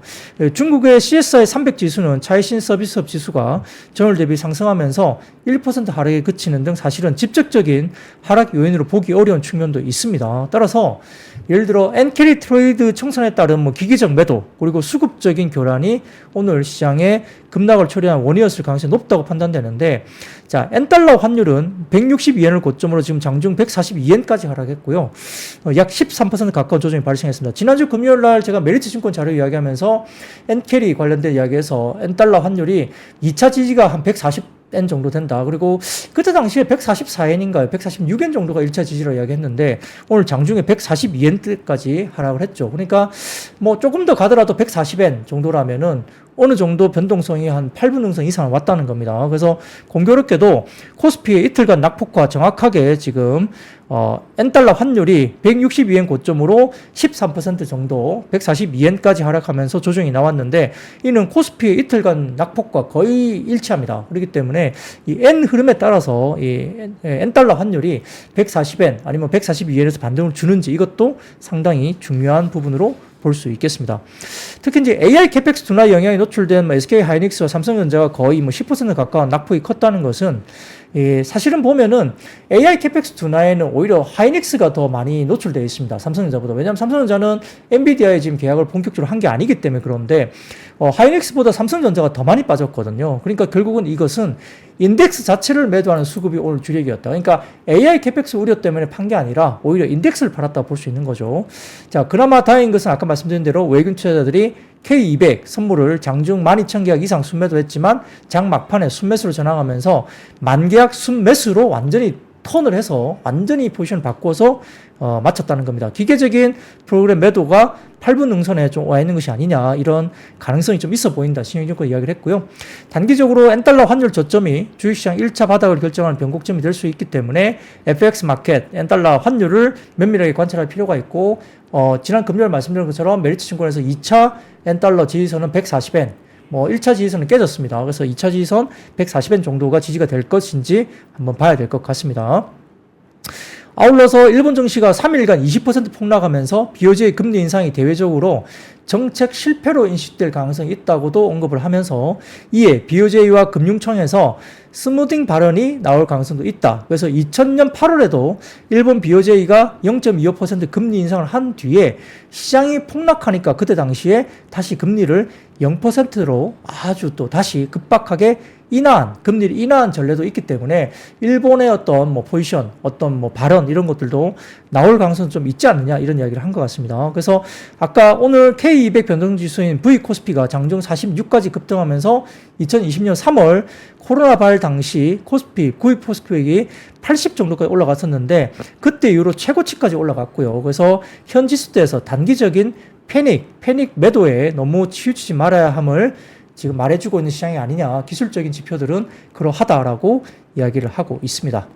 중국의 CSI 300 지수는 차이신 서비스업 지수가 전월 대비 상승하면서 1% 하락에 그치는 등 사실은 직접적인 하락 요인으로 보기 어려운 측면도 있습니다. 따라서 예를 들어 엔캐리 트레이드 청산에 따른 뭐 기기적 매도 그리고 수급적인 교란이 오늘 시장에 급락을 초래한 원인이었을 가능성이 높다고 판단되는데, 자, 엔달러 환율은 162엔을 고점으로 지금 장중 142엔까지 하락했고요. 약 13% 가까운 조정이 발생했습니다. 지난주 금요일 날 제가 메리츠 증권 자료 이야기하면서 엔캐리 관련된 이야기에서 엔달러 환율이 2차 지지가 한 140엔 정도 된다. 그리고 그때 당시에 144엔인가요? 146엔 정도가 1차 지지로 이야기했는데 오늘 장중에 142엔까지 하락을 했죠. 그러니까 뭐 조금 더 가더라도 140엔 정도라면은 어느 정도 변동성이 한 8분 능선 이상 왔다는 겁니다. 그래서 공교롭게도 코스피의 이틀간 낙폭과 정확하게 지금 엔달러 환율이 162엔 고점으로 13% 정도 142엔까지 하락하면서 조정이 나왔는데 이는 코스피의 이틀간 낙폭과 거의 일치합니다. 그렇기 때문에 이 N 흐름에 따라서 이 엔달러 환율이 140엔 아니면 142엔에서 반등을 주는지 이것도 상당히 중요한 부분으로 볼 수 있겠습니다. 특히 이제 AI 캐펙스 둔화 영향이 노출된 SK 하이닉스와 삼성전자가 거의 뭐 10% 가까운 낙폭이 컸다는 것은 사실은 보면은 AI 캐펙스 둔화에는 오히려 하이닉스가 더 많이 노출되어 있습니다. 삼성전자보다. 왜냐하면 삼성전자는 엔비디아에 지금 계약을 본격적으로 한 게 아니기 때문에 그런데 하이닉스보다 삼성전자가 더 많이 빠졌거든요. 그러니까 결국은 이것은 인덱스 자체를 매도하는 수급이 오늘 주력이었다. 그러니까 AI 캐펙스 우려 때문에 판 게 아니라 오히려 인덱스를 팔았다고 볼 수 있는 거죠. 자, 그나마 다행인 것은 아까 말씀드린 대로 외국인 투자자들이 K200 선물을 장중 12,000계약 이상 순매도했지만 장 막판에 순매수로 전환하면서 만계약 순매수로 완전히 턴을 해서 완전히 포지션을 바꿔서 맞췄다는 겁니다. 기계적인 프로그램 매도가 8분 능선에 좀 와 있는 것이 아니냐 이런 가능성이 좀 있어 보인다. 신영증권 이야기를 했고요. 단기적으로 엔달러 환율 저점이 주식시장 1차 바닥을 결정하는 변곡점이 될 수 있기 때문에 FX 마켓 엔달러 환율을 면밀하게 관찰할 필요가 있고 지난 금요일 말씀드린 것처럼 메리츠 증권에서 2차 엔달러 지지선은 140엔 뭐 1차 지지선은 깨졌습니다. 그래서 2차 지지선 140엔 정도가 지지가 될 것인지 한번 봐야 될 것 같습니다. 아울러서 일본 증시가 3일간 20% 폭락하면서 BOJ의 금리 인상이 대외적으로 정책 실패로 인식될 가능성이 있다고도 언급을 하면서 이에 BOJ와 금융청에서 스무딩 발언이 나올 가능성도 있다. 그래서 2000년 8월에도 일본 BOJ가 0.25% 금리 인상을 한 뒤에 시장이 폭락하니까 그때 당시에 다시 금리를 0%로 아주 또 다시 급박하게 금리를 인하한 전례도 있기 때문에 일본의 어떤 뭐 포지션, 어떤 뭐 발언 이런 것들도 나올 가능성이 좀 있지 않느냐 이런 이야기를 한 것 같습니다. 그래서 아까 오늘 K200 변동지수인 V코스피가 장중 46까지 급등하면서 2020년 3월 코로나 발 당시 V코스피 80 정도까지 올라갔었는데 그때 이후로 최고치까지 올라갔고요. 그래서 현 지수대에서 단기적인 패닉 매도에 너무 치우치지 말아야 함을 지금 말해주고 있는 시장이 아니냐. 기술적인 지표들은 그러하다라고 이야기를 하고 있습니다.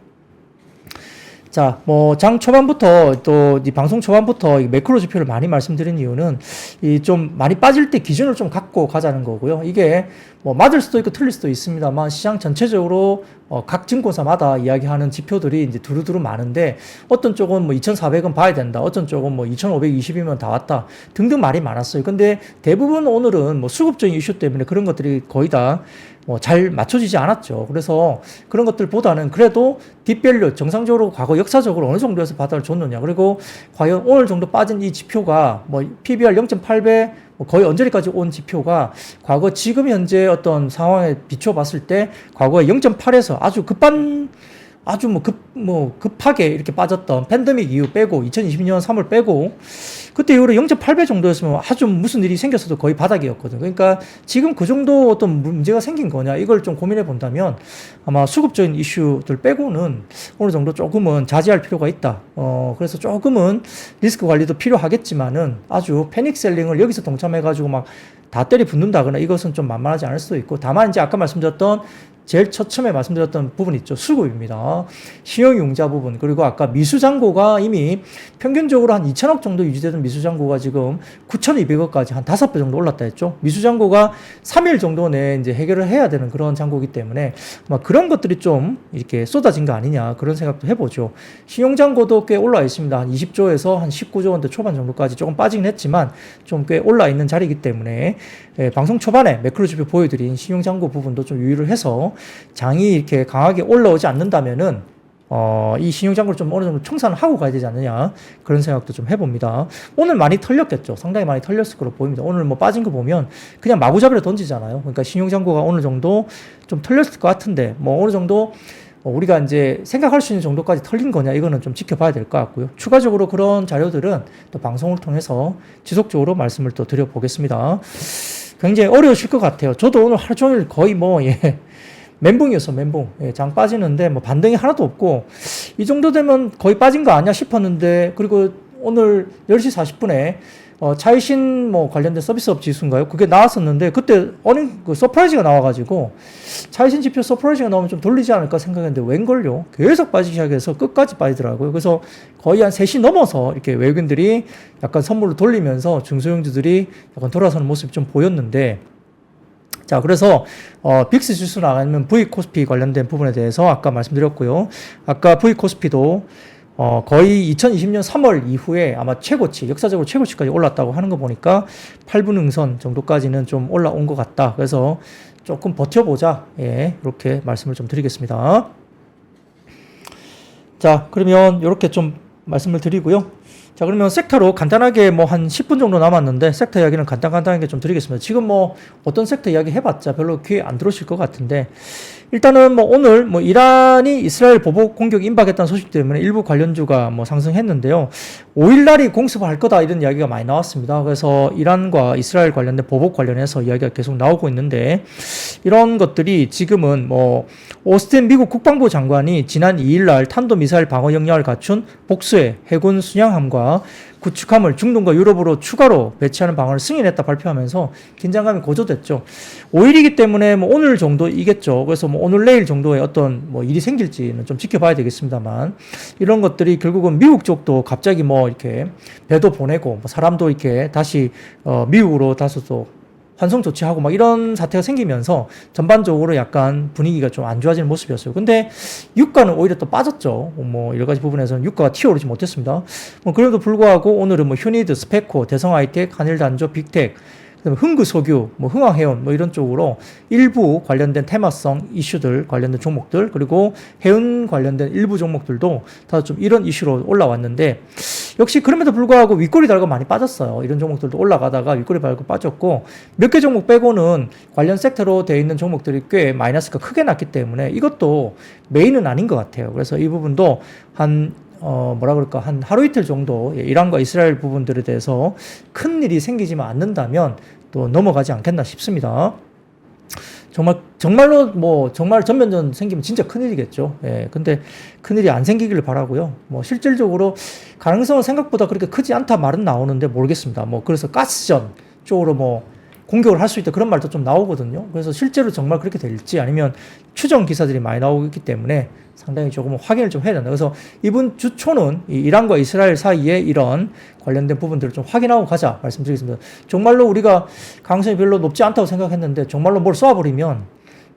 자, 뭐, 장 초반부터 또, 이 방송 초반부터 이 매크로 지표를 많이 말씀드린 이유는 이 좀 많이 빠질 때 기준을 좀 갖고 가자는 거고요. 이게 뭐 맞을 수도 있고 틀릴 수도 있습니다만 시장 전체적으로 각 증권사마다 이야기하는 지표들이 이제 두루두루 많은데 어떤 쪽은 뭐 2,400은 봐야 된다. 어떤 쪽은 뭐 2,520이면 다 왔다. 등등 말이 많았어요. 근데 대부분 오늘은 뭐 수급적인 이슈 때문에 그런 것들이 거의 다 뭐 잘 맞춰지지 않았죠. 그래서 그런 것들보다는 그래도 딥밸류 정상적으로 과거 역사적으로 어느 정도에서 바닥을 줬느냐. 그리고 과연 오늘 정도 빠진 이 지표가 뭐 PBR 0.8배 거의 언저리까지 온 지표가 과거 지금 현재 어떤 상황에 비춰봤을 때 과거에 0.8에서 아주 급한 아주 급하게 이렇게 빠졌던 팬데믹 이후 빼고 2022년 3월 빼고 그때 이후로 0.8배 정도였으면 아주 무슨 일이 생겼어도 거의 바닥이었거든요. 그러니까 지금 그 정도 어떤 문제가 생긴 거냐 이걸 좀 고민해 본다면 아마 수급적인 이슈들 빼고는 어느 정도 조금은 자제할 필요가 있다. 그래서 조금은 리스크 관리도 필요하겠지만은 아주 패닉 셀링을 여기서 동참해가지고 막 다 때리 붙는다거나 이것은 좀 만만하지 않을 수도 있고 다만 이제 아까 말씀드렸던 제일 처음에 말씀드렸던 부분 있죠. 수급입니다. 신용융자 부분 그리고 아까 미수잔고가 이미 평균적으로 한 2천억 정도 유지되던 미수잔고가 지금 9,200억까지 한 5배 정도 올랐다 했죠. 미수잔고가 3일 정도 내에 이제 해결을 해야 되는 그런 잔고이기 때문에 아마 그런 것들이 좀 이렇게 쏟아진 거 아니냐 그런 생각도 해보죠. 신용잔고도 꽤 올라 있습니다. 한 20조에서 한 19조 원대 초반 정도까지 조금 빠지긴 했지만 좀 꽤 올라 있는 자리이기 때문에 방송 초반에 매크로 지표 보여드린 신용잔고 부분도 좀 유의를 해서 장이 이렇게 강하게 올라오지 않는다면은 이 신용잔고를 좀 어느 정도 청산을 하고 가야 되지 않느냐 그런 생각도 좀 해봅니다. 오늘 많이 털렸겠죠. 상당히 많이 털렸을 거로 보입니다. 오늘 뭐 빠진 거 보면 그냥 마구잡이로 던지잖아요. 그러니까 신용잔고가 어느 정도 좀 털렸을 것 같은데 뭐 어느 정도 우리가 이제 생각할 수 있는 정도까지 털린 거냐 이거는 좀 지켜봐야 될 것 같고요. 추가적으로 그런 자료들은 또 방송을 통해서 지속적으로 말씀을 또 드려보겠습니다. 굉장히 어려우실 것 같아요. 저도 오늘 하루 종일 거의 멘붕이었어, 멘붕. 장 빠지는데 반등이 하나도 없고 이 정도 되면 거의 빠진 거 아니야 싶었는데 그리고 오늘 10시 40분에 차이신 관련된 서비스업 지수인가요? 그게 나왔었는데 그때 서프라이즈가 나와가지고 차이신 지표 서프라이즈가 나오면 좀 돌리지 않을까 생각했는데 웬걸요? 계속 빠지기 시작해서 끝까지 빠지더라고요. 그래서 거의 한 3시 넘어서 이렇게 외국인들이 약간 선물로 돌리면서 중소형주들이 약간 돌아서는 모습이 좀 보였는데 자, 그래서 빅스 지수나 아니면 V-코스피 관련된 부분에 대해서 아까 말씀드렸고요. 아까 V-코스피도 거의 2020년 3월 이후에 아마 최고치, 역사적으로 최고치까지 올랐다고 하는 거 보니까 8분 응선 정도까지는 좀 올라온 것 같다. 그래서 조금 버텨보자. 예, 이렇게 말씀을 좀 드리겠습니다. 자, 그러면 이렇게 좀 말씀을 드리고요. 자, 그러면 섹터로 간단하게 한 10분 정도 남았는데 섹터 이야기는 간단하게 좀 드리겠습니다. 지금 어떤 섹터 이야기 해봤자 별로 귀에 안 들어오실 것 같은데 일단은 오늘 이란이 이스라엘 보복 공격 임박했다는 소식 때문에 일부 관련주가 상승했는데요. 5일날이 공습을 할 거다 이런 이야기가 많이 나왔습니다. 그래서 이란과 이스라엘 관련된 보복 관련해서 이야기가 계속 나오고 있는데 이런 것들이 지금은 오스틴 미국 국방부 장관이 지난 2일날 탄도미사일 방어 역량을 갖춘 복수의 해군 순양함과 구축함을 중동과 유럽으로 추가로 배치하는 방안을 승인했다 발표하면서 긴장감이 고조됐죠. 5일이기 때문에 오늘 정도이겠죠. 그래서 오늘 내일 정도의 어떤 일이 생길지는 좀 지켜봐야 되겠습니다만 이런 것들이 결국은 미국 쪽도 갑자기 이렇게 배도 보내고 사람도 이렇게 다시 미국으로 다소 또 환송 조치하고 이런 사태가 생기면서 전반적으로 약간 분위기가 좀 안 좋아지는 모습이었어요. 근데 유가는 오히려 또 빠졌죠. 여러 가지 부분에서는 유가가 튀어오르지 못했습니다. 그래도 불구하고 오늘은 휴니드, 스페코, 대성하이텍, 한일단조, 빅텍, 그다음에 흥구석유, 흥황해운 이런 쪽으로 일부 관련된 테마성 이슈들 관련된 종목들 그리고 해운 관련된 일부 종목들도 다 좀 이런 이슈로 올라왔는데 역시 그럼에도 불구하고 윗꼬리 달고 많이 빠졌어요. 이런 종목들도 올라가다가 윗꼬리 달고 빠졌고 몇 개 종목 빼고는 관련 섹터로 되어 있는 종목들이 꽤 마이너스가 크게 났기 때문에 이것도 메인은 아닌 것 같아요. 그래서 이 부분도 한 하루 이틀 정도 이란과 이스라엘 부분들에 대해서 큰 일이 생기지만 않는다면 또 넘어가지 않겠나 싶습니다. 정말로 정말 전면전 생기면 진짜 큰일이겠죠. 예, 근데 큰일이 안 생기기를 바라고요. 실질적으로 가능성은 생각보다 그렇게 크지 않다 말은 나오는데 모르겠습니다. 그래서 가스전 쪽으로 공격을 할 수 있다 그런 말도 좀 나오거든요. 그래서 실제로 정말 그렇게 될지 아니면 추정 기사들이 많이 나오기 때문에 상당히 조금 확인을 좀 해야 된다. 그래서 이번 주초는 이란과 이스라엘 사이에 이런 관련된 부분들을 좀 확인하고 가자 말씀드리겠습니다. 정말로 우리가 가능성이 별로 높지 않다고 생각했는데 정말로 뭘 쏘아버리면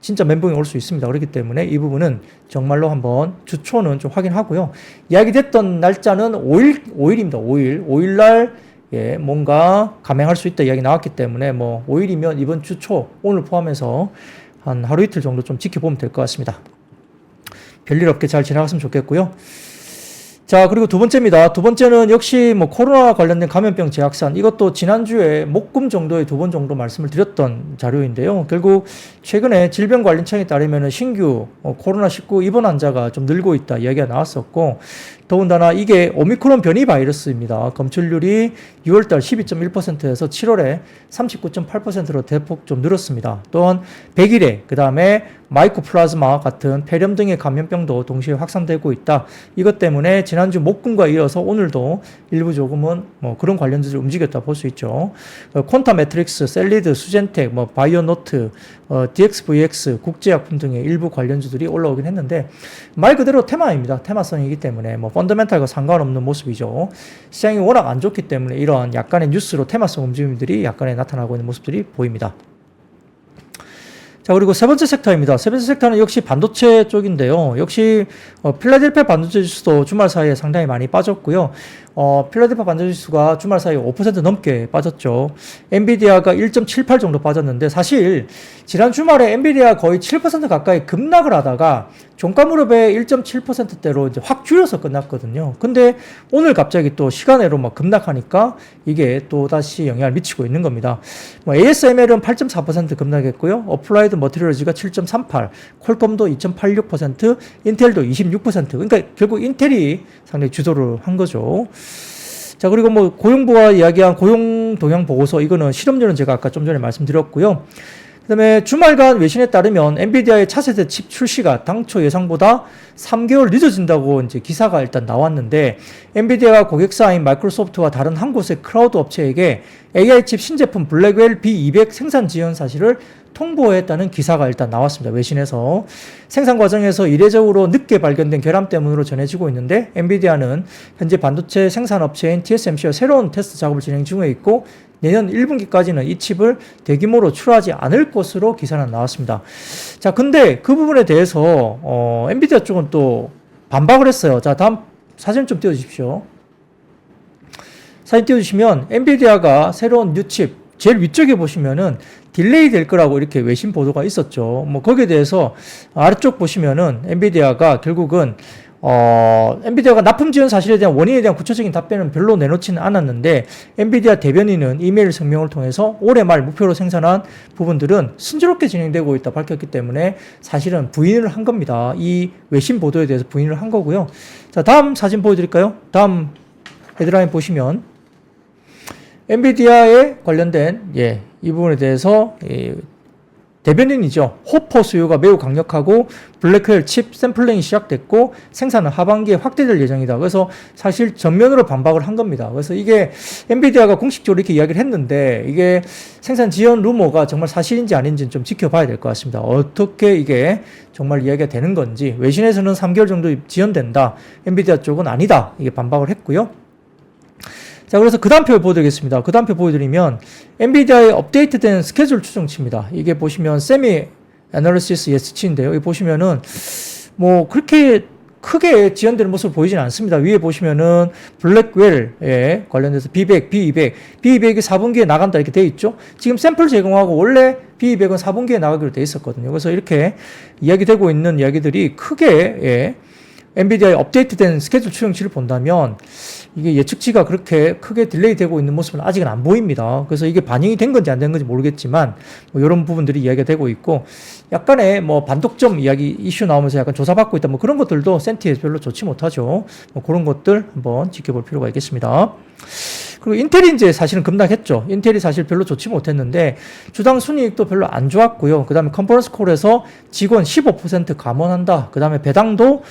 진짜 멘붕이 올 수 있습니다. 그렇기 때문에 이 부분은 정말로 한번 주초는 좀 확인하고요. 이야기됐던 날짜는 5일입니다. 5일날 뭔가 감행할 수 있다 이야기 나왔기 때문에 5일이면 이번 주 초 오늘 포함해서 한 하루 이틀 정도 좀 지켜보면 될 것 같습니다. 별일 없게 잘 지나갔으면 좋겠고요. 자, 그리고 두 번째입니다. 두 번째는 역시 뭐 코로나 관련된 감염병 재확산, 이것도 지난주에 목금 정도에 두 번 정도 말씀을 드렸던 자료인데요. 결국 최근에 질병관리청에 따르면 신규 코로나19 입원 환자가 좀 늘고 있다 이야기가 나왔었고, 더군다나 이게 오미크론 변이 바이러스입니다. 검출률이 6월달 12.1%에서 7월에 39.8%로 대폭 좀 늘었습니다. 또한 백일에 그 다음에 마이코플라즈마 같은 폐렴 등의 감염병도 동시에 확산되고 있다. 이것 때문에 지난주 목금과 이어서 오늘도 일부 조금은 뭐 그런 관련주들 움직였다 볼 수 있죠. 콘타 매트릭스, 셀리드, 수젠텍, 뭐 바이오노트, DXVX, 국제약품 등의 일부 관련주들이 올라오긴 했는데 말 그대로 테마입니다. 테마성이기 때문에 뭐 펀더멘탈과 상관없는 모습이죠. 시장이 워낙 안 좋기 때문에 이러한 약간의 뉴스로 테마성 움직임들이 약간의 나타나고 있는 모습들이 보입니다. 자, 그리고 세 번째 섹터입니다. 세 번째 섹터는 역시 반도체 쪽인데요. 역시 필라델피아 반도체 지수도 주말 사이에 상당히 많이 빠졌고요. 필라델피아 반도체 지수가 주말 사이에 5% 넘게 빠졌죠. 엔비디아가 1.78 정도 빠졌는데 사실 지난 주말에 엔비디아 거의 7% 가까이 급락을 하다가 종가 무렵에 1.7%대로 이제 확 줄여서 끝났거든요. 근데 오늘 갑자기 또 시간외로 막 급락하니까 이게 또 다시 영향을 미치고 있는 겁니다. 뭐 ASML은 8.4% 급락했고요. 어플라이드 머티리얼즈가 7.38, 퀄컴도 2.86%, 인텔도 26%. 그러니까 결국 인텔이 상당히 주도를 한 거죠. 자, 그리고 뭐 고용부가 이야기한 고용 동향 보고서, 이거는 실업률은 제가 아까 좀 전에 말씀드렸고요. 그 다음에 주말간 외신에 따르면 엔비디아의 차세대 칩 출시가 당초 예상보다 3개월 늦어진다고 이제 기사가 일단 나왔는데, 엔비디아가 고객사인 마이크로소프트와 다른 한 곳의 클라우드 업체에게 AI 칩 신제품 블랙웰 B200 생산 지연 사실을 통보했다는 기사가 일단 나왔습니다. 외신에서. 생산 과정에서 이례적으로 늦게 발견된 결함 때문으로 전해지고 있는데, 엔비디아는 현재 반도체 생산업체인 TSMC와 새로운 테스트 작업을 진행 중에 있고 내년 1분기까지는 이 칩을 대규모로 출하하지 않을 것으로 기사는 나왔습니다. 자, 근데 그 부분에 대해서 엔비디아 쪽은 또 반박을 했어요. 자, 다음 사진 좀 띄워주십시오. 사진 띄워주시면 엔비디아가 새로운 뉴칩 제일 위쪽에 보시면은 딜레이 될 거라고 이렇게 외신 보도가 있었죠. 뭐 거기에 대해서 아래쪽 보시면은 엔비디아가 결국은 엔비디아가 납품 지연 사실에 대한 원인에 대한 구체적인 답변은 별로 내놓지는 않았는데, 엔비디아 대변인은 이메일 성명을 통해서 올해 말 목표로 생산한 부분들은 순조롭게 진행되고 있다 밝혔기 때문에 사실은 부인을 한 겁니다. 이 외신 보도에 대해서 부인을 한 거고요. 자, 다음 사진 보여드릴까요? 다음 헤드라인 보시면 엔비디아에 관련된 이 부분에 대해서 대변인이죠. 호퍼 수요가 매우 강력하고 블랙웰 칩 샘플링이 시작됐고 생산은 하반기에 확대될 예정이다. 그래서 사실 전면으로 반박을 한 겁니다. 그래서 이게 엔비디아가 공식적으로 이렇게 이야기를 했는데, 이게 생산 지연 루머가 정말 사실인지 아닌지는 좀 지켜봐야 될 것 같습니다. 어떻게 이게 정말 이야기가 되는 건지. 외신에서는 3개월 정도 지연된다, 엔비디아 쪽은 아니다, 이게 반박을 했고요. 자, 그래서 그 다음 표 보여드리겠습니다. 그 다음 표 보여드리면 엔비디아의 업데이트된 스케줄 추정치입니다. 이게 보시면 세미 애널리시스 예측치인데요. 여기 보시면은 뭐 그렇게 크게 지연되는 모습을 보이진 않습니다. 위에 보시면은 블랙웰에 관련돼서 B100, B200, B200이 4분기에 나간다 이렇게 돼 있죠. 지금 샘플 제공하고 원래 B200은 4분기에 나가기로 돼 있었거든요. 그래서 이렇게 이야기되고 있는 이야기들이 크게 엔비디아의 업데이트된 스케줄 추정치를 본다면 이게 예측치가 그렇게 크게 딜레이 되고 있는 모습은 아직은 안 보입니다. 그래서 이게 반영이 된 건지 안 된 건지 모르겠지만 뭐 이런 부분들이 이야기가 되고 있고, 약간의 뭐 반독점 이야기 이슈 나오면서 약간 조사받고 있다, 뭐 그런 것들도 센티에 별로 좋지 못하죠. 뭐 그런 것들 한번 지켜볼 필요가 있겠습니다. 그리고 인텔이 이제 사실은 급락했죠. 인텔이 사실 별로 좋지 못했는데 주당 순이익도 별로 안 좋았고요. 그 다음에 컨퍼런스 콜에서 직원 15% 감원한다. 그 다음에 배당금도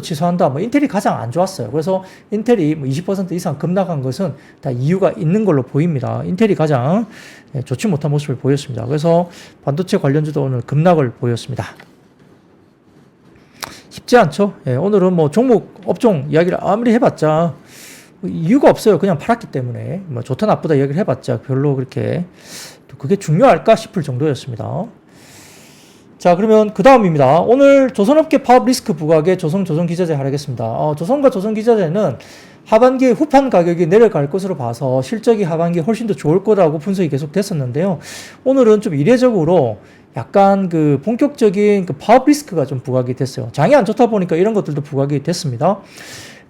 취소한다. 뭐 인텔이 가장 안 좋았어요. 그래서 인텔이 뭐 20% 이상 급락한 것은 다 이유가 있는 걸로 보입니다. 인텔이 가장 좋지 못한 모습을 보였습니다. 그래서 반도체 관련주도 오늘 급락을 보였습니다. 쉽지 않죠. 오늘은 뭐 종목, 업종 이야기를 아무리 해봤자 이유가 없어요. 그냥 팔았기 때문에. 뭐 좋다 나쁘다 이야기를 해봤자 별로 그렇게 그게 중요할까 싶을 정도였습니다. 자, 그러면 그 다음입니다. 오늘 조선업계 파업 리스크 부각에 조선기자재 하락했습니다. 조선과 조선기자재는 하반기에 후판 가격이 내려갈 것으로 봐서 실적이 하반기에 훨씬 더 좋을 거라고 분석이 계속 됐었는데요. 오늘은 좀 이례적으로 약간 그 본격적인 그 파업 리스크가 좀 부각이 됐어요. 장이 안 좋다 보니까 이런 것들도 부각이 됐습니다.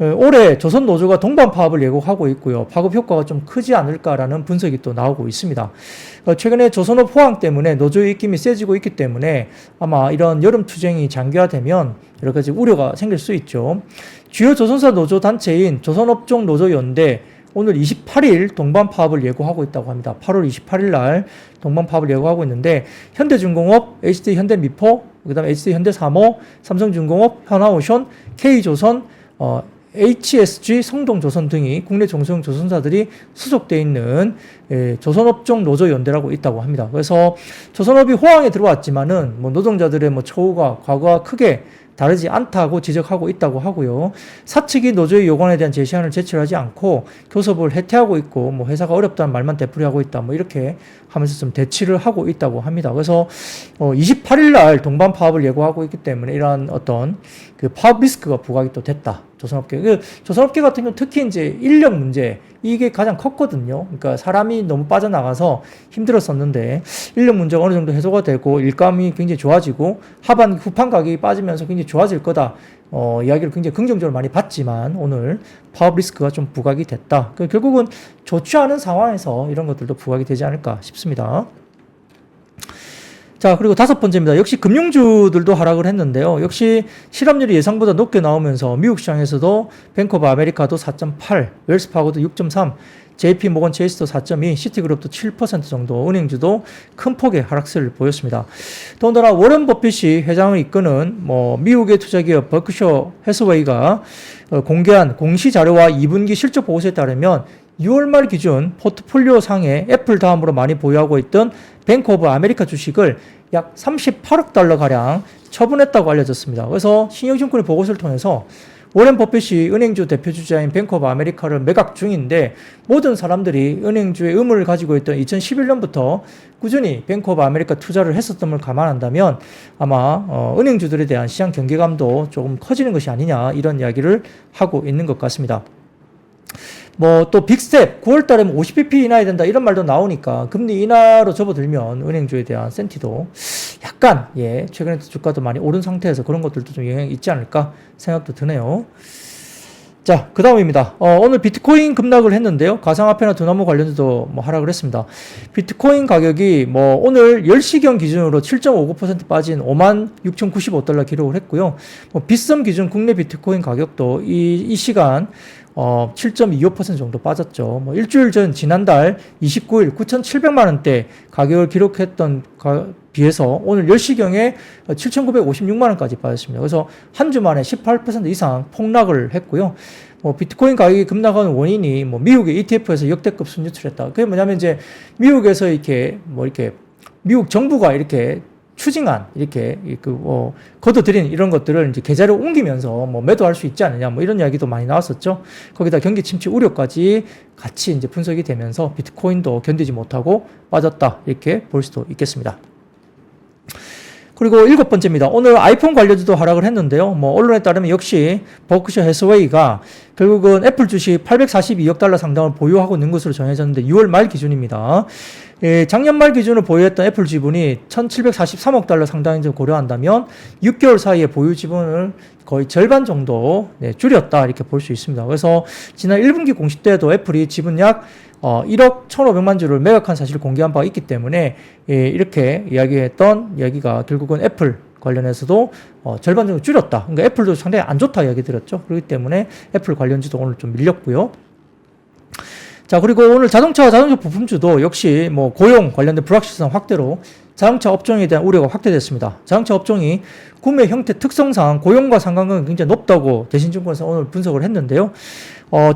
올해 조선 노조가 동반 파업을 예고하고 있고요. 파급 효과가 좀 크지 않을까라는 분석이 또 나오고 있습니다. 최근에 조선업 호황 때문에 노조의 입김이 세지고 있기 때문에 아마 이런 여름 투쟁이 장기화되면 여러 가지 우려가 생길 수 있죠. 주요 조선사 노조 단체인 조선업종 노조연대 오늘 28일 동반 파업을 예고하고 있다고 합니다. 8월 28일 날 동반 파업을 예고하고 있는데 현대중공업, HD 현대미포, 그다음에 HD 현대사모, 삼성중공업, 현아오션, K조선, HSG, 성동조선 등이 국내 정소형 조선사들이 소속되어 있는 조선업종 노조연대라고 있다고 합니다. 그래서 조선업이 호황에 들어왔지만은 뭐 노동자들의 뭐 처우가 과거와 크게 다르지 않다고 지적하고 있다고 하고요. 사측이 노조의 요구안에 대한 제시안을 제출하지 않고 교섭을 해태하고 있고 뭐 회사가 어렵다는 말만 되풀이하고 있다 뭐 이렇게 하면서 좀 대치를 하고 있다고 합니다. 그래서 28일 날 동반 파업을 예고하고 있기 때문에 이러한 어떤 그 파업 리스크가 부각이 또 됐다. 조선업계. 조선업계 같은 경우는 특히 이제 인력 문제, 이게 가장 컸거든요. 그러니까 사람이 너무 빠져나가서 힘들었었는데, 인력 문제가 어느 정도 해소가 되고, 일감이 굉장히 좋아지고, 후판 가격이 빠지면서 굉장히 좋아질 거다. 이야기를 굉장히 긍정적으로 많이 봤지만, 오늘 파업 리스크가 좀 부각이 됐다. 결국은 좋지 않은 상황에서 이런 것들도 부각이 되지 않을까 싶습니다. 자, 그리고 5번째입니다. 역시 금융주들도 하락을 했는데요. 역시 실업률이 예상보다 높게 나오면서 미국 시장에서도 뱅크 오브 아메리카도 4.8, 웰스파고도 6.3, JP 모건 체이스도 4.2, 시티그룹도 7% 정도, 은행주도 큰 폭의 하락세를 보였습니다. 더군다나 워런 버핏이 회장을 이끄는 미국의 투자기업 버크셔 해서웨이가 공개한 공시 자료와 2분기 실적 보고서에 따르면 6월 말 기준 포트폴리오 상에 애플 다음으로 많이 보유하고 있던 뱅크 오브 아메리카 주식을 약 38억 달러 가량 처분했다고 알려졌습니다. 그래서 신영증권의 보고서를 통해서 워렌 버핏이 은행주 대표주자인 뱅크 오브 아메리카를 매각 중인데, 모든 사람들이 은행주의 의문을 가지고 있던 2011년부터 꾸준히 뱅크 오브 아메리카 투자를 했었던 걸 감안한다면 아마 은행주들에 대한 시장 경계감도 조금 커지는 것이 아니냐, 이런 이야기를 하고 있는 것 같습니다. 또 빅스텝 9월 달에 50bp 인하해야 된다 이런 말도 나오니까 금리 인하로 접어들면 은행주에 대한 센티도 약간 최근에 주가도 많이 오른 상태에서 그런 것들도 좀 영향이 있지 않을까 생각도 드네요. 자, 그 다음입니다. 오늘 비트코인 급락을 했는데요. 가상화폐나 두나무 관련주도 하락을 했습니다. 비트코인 가격이 오늘 10시경 기준으로 7.59% 빠진 56,095달러 기록을 했고요. 빗썸 기준 국내 비트코인 가격도 이 시간 7.25% 정도 빠졌죠. 일주일 전 지난달 29일 9,700만 원대 가격을 기록했던 비해서 오늘 10시경에 7,956만 원까지 빠졌습니다. 그래서 한 주 만에 18% 이상 폭락을 했고요. 비트코인 가격이 급락하는 원인이 미국의 ETF에서 역대급 순유출했다. 그게 뭐냐면 이제 미국에서 이렇게 미국 정부가 이렇게 추징한 걷어들인 이런 것들을 이제 계좌로 옮기면서 매도할 수 있지 않느냐 이런 이야기도 많이 나왔었죠. 거기다 경기 침체 우려까지 같이 이제 분석이 되면서 비트코인도 견디지 못하고 빠졌다, 이렇게 볼 수도 있겠습니다. 그리고 7번째입니다. 오늘 아이폰 관련주도 하락을 했는데요. 언론에 따르면 역시 버크셔 해서웨이가 결국은 애플 주식 842억 달러 상당을 보유하고 있는 것으로 정해졌는데 6월 말 기준입니다. 작년 말 기준으로 보유했던 애플 지분이 1,743억 달러 상당인지 고려한다면 6개월 사이에 보유 지분을 거의 절반 정도 줄였다, 이렇게 볼 수 있습니다. 그래서 지난 1분기 공시 때도 애플이 지분 약 1억 1,500만 주를 매각한 사실을 공개한 바가 있기 때문에 이렇게 이야기했던 이야기가 결국은 애플 관련해서도 절반 정도 줄였다. 그러니까 애플도 상당히 안 좋다 이야기 드렸죠. 그렇기 때문에 애플 관련주도 오늘 좀 밀렸고요. 자, 그리고 오늘 자동차 부품주도 역시 고용 관련된 불확실성 확대로 자동차 업종에 대한 우려가 확대됐습니다. 자동차 업종이 구매 형태 특성상 고용과 상관관계가 굉장히 높다고 대신증권에서 오늘 분석을 했는데요.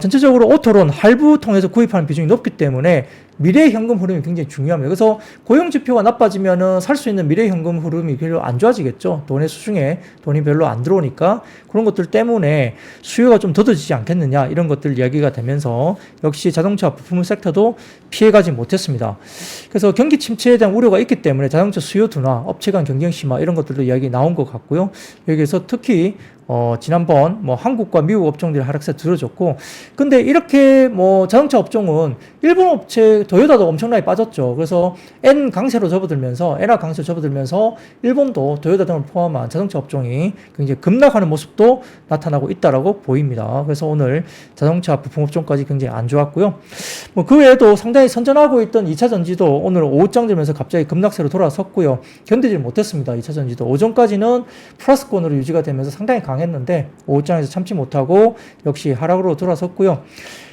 전체적으로 오토론 할부 통해서 구입하는 비중이 높기 때문에 미래 현금 흐름이 굉장히 중요합니다. 그래서 고용 지표가 나빠지면은 살 수 있는 미래 현금 흐름이 별로 안 좋아지겠죠. 돈의 수중에 돈이 별로 안 들어오니까 그런 것들 때문에 수요가 좀 더뎌지지 않겠느냐, 이런 것들 이야기가 되면서 역시 자동차 부품 섹터도 피해가지 못했습니다. 그래서 경기 침체에 대한 우려가 있기 때문에 자동차 수요 둔화, 업체 간 경쟁 심화 이런 것들도 이야기 나온 것 같고요. 여기에서 특히 지난번 뭐 한국과 미국 업종들이 하락세 들어줬고, 근데 이렇게 뭐 자동차 업종은 일본 업체 도요타도 엄청나게 빠졌죠. 그래서 N 강세로 접어들면서 엔화 강세로 접어들면서 일본도 도요타 등을 포함한 자동차 업종이 굉장히 급락하는 모습도 나타나고 있다라고 보입니다. 그래서 오늘 자동차 부품 업종까지 굉장히 안 좋았고요. 뭐 그 외에도 상당히 선전하고 있던 2차 전지도 오늘 오후장 되면서 갑자기 급락세로 돌아섰고요. 견디질 못했습니다. 2차 전지도 오전까지는 플러스권으로 유지가 되면서 상당히 강했는데 오후장에서 참지 못하고 역시 하락으로 돌아섰고요.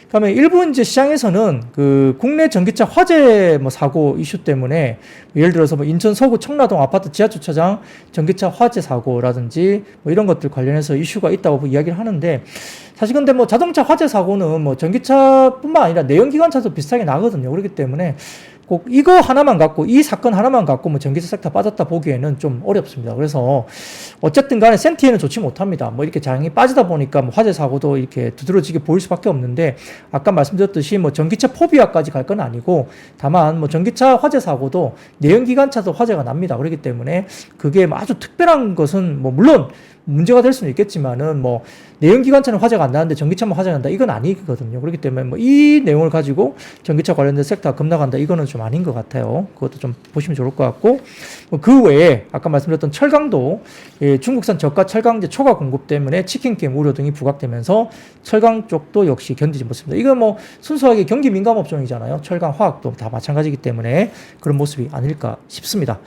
그다음에 일부 이제 시장에서는 그 국내 전기차 화재 뭐 사고 이슈 때문에 예를 들어서 뭐 인천 서구 청라동 아파트 지하 주차장 전기차 화재 사고라든지 뭐 이런 것들 관련해서 이슈가 있다고 이야기를 하는데, 사실 근데 뭐 자동차 화재 사고는 뭐 전기차뿐만 아니라 내연기관차도 비슷하게 나거든요. 그렇기 때문에 꼭 이거 하나만 갖고, 이 사건 하나만 갖고 뭐 전기차 섹터 빠졌다 보기에는 좀 어렵습니다. 그래서 어쨌든 간에 센티에는 좋지 못합니다. 뭐 이렇게 장이 빠지다 보니까 뭐 화재 사고도 이렇게 두드러지게 보일 수밖에 없는데, 아까 말씀드렸듯이 뭐 전기차 포비아까지 갈 건 아니고, 다만 뭐 전기차 화재 사고도 내연기관차도 화재가 납니다. 그렇기 때문에 그게 아주 특별한 것은 뭐 물론 문제가 될 수는 있겠지만은 뭐 내연기관차는 화재가 안 나는데 전기차만 화재가 난다, 이건 아니거든요. 그렇기 때문에 뭐 이 내용을 가지고 전기차 관련된 섹터가 급락한다, 이거는 좀 아닌 것 같아요. 그것도 좀 보시면 좋을 것 같고, 그 외에 아까 말씀드렸던 철강도 중국산 저가 철강제 초과 공급 때문에 치킨 게임 우려 등이 부각되면서 철강 쪽도 역시 견디지 못했습니다. 이거 뭐 순수하게 경기 민감 업종이잖아요. 철강 화학도 다 마찬가지이기 때문에 그런 모습이 아닐까 싶습니다.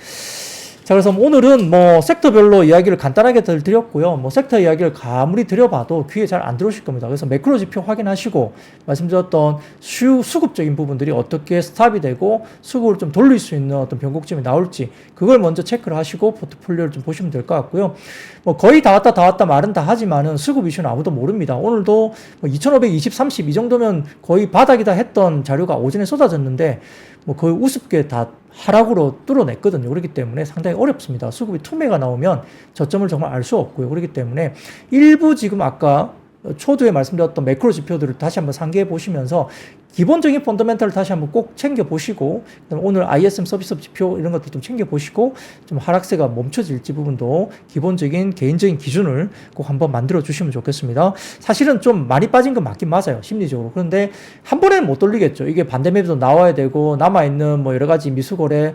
자, 그래서 오늘은 뭐 섹터별로 이야기를 간단하게 드렸고요. 뭐 섹터 이야기를 아무리 드려봐도 귀에 잘 안 들어오실 겁니다. 그래서 매크로 지표 확인하시고, 말씀드렸던 수급적인 부분들이 어떻게 스탑이 되고 수급을 좀 돌릴 수 있는 어떤 변곡점이 나올지, 그걸 먼저 체크를 하시고 포트폴리오를 좀 보시면 될 것 같고요. 뭐 거의 다 왔다 말은 다 하지만은 수급 이슈는 아무도 모릅니다. 오늘도 뭐 2,520, 30 이 정도면 거의 바닥이다 했던 자료가 오전에 쏟아졌는데 뭐 거의 우습게 다 하락으로 뚫어냈거든요. 그렇기 때문에 상당히 어렵습니다. 수급이 투매가 나오면 저점을 정말 알 수 없고요. 그렇기 때문에 일부 지금 아까 초두에 말씀드렸던 매크로 지표들을 다시 한번 상기해 보시면서 기본적인 펀더멘탈을 다시 한번 꼭 챙겨보시고, 오늘 ISM 서비스 지표 이런 것들 좀 챙겨보시고, 좀 하락세가 멈춰질지 부분도 기본적인 개인적인 기준을 꼭 한번 만들어 주시면 좋겠습니다. 사실은 좀 많이 빠진 건 맞긴 맞아요, 심리적으로. 그런데 한 번에는 못 돌리겠죠. 이게 반대 매입도 나와야 되고 남아있는 뭐 여러 가지 미수거래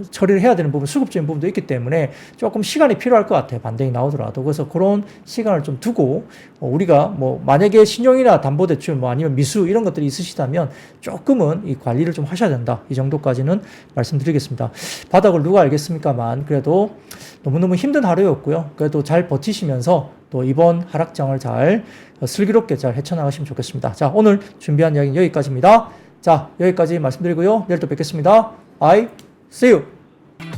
처리를 해야 되는 부분, 수급적인 부분도 있기 때문에 조금 시간이 필요할 것 같아요. 반등이 나오더라도. 그래서 그런 시간을 좀 두고, 우리가 뭐 만약에 신용이나 담보대출 뭐 아니면 미수 이런 것들이 있으시다면 조금은 이 관리를 좀 하셔야 된다. 이 정도까지는 말씀드리겠습니다. 바닥을 누가 알겠습니까만 그래도 너무너무 힘든 하루였고요. 그래도 잘 버티시면서 또 이번 하락장을 잘 슬기롭게 잘 헤쳐나가시면 좋겠습니다. 자, 오늘 준비한 이야기는 여기까지입니다. 자, 여기까지 말씀드리고요. 내일 또 뵙겠습니다. See you.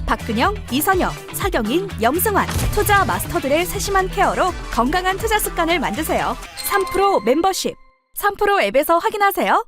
박근영, 이선영, 사경인, 염승환 투자 마스터들의 세심한 케어로 건강한 투자 습관을 만드세요. 3프로 멤버십 3프로 앱에서 확인하세요.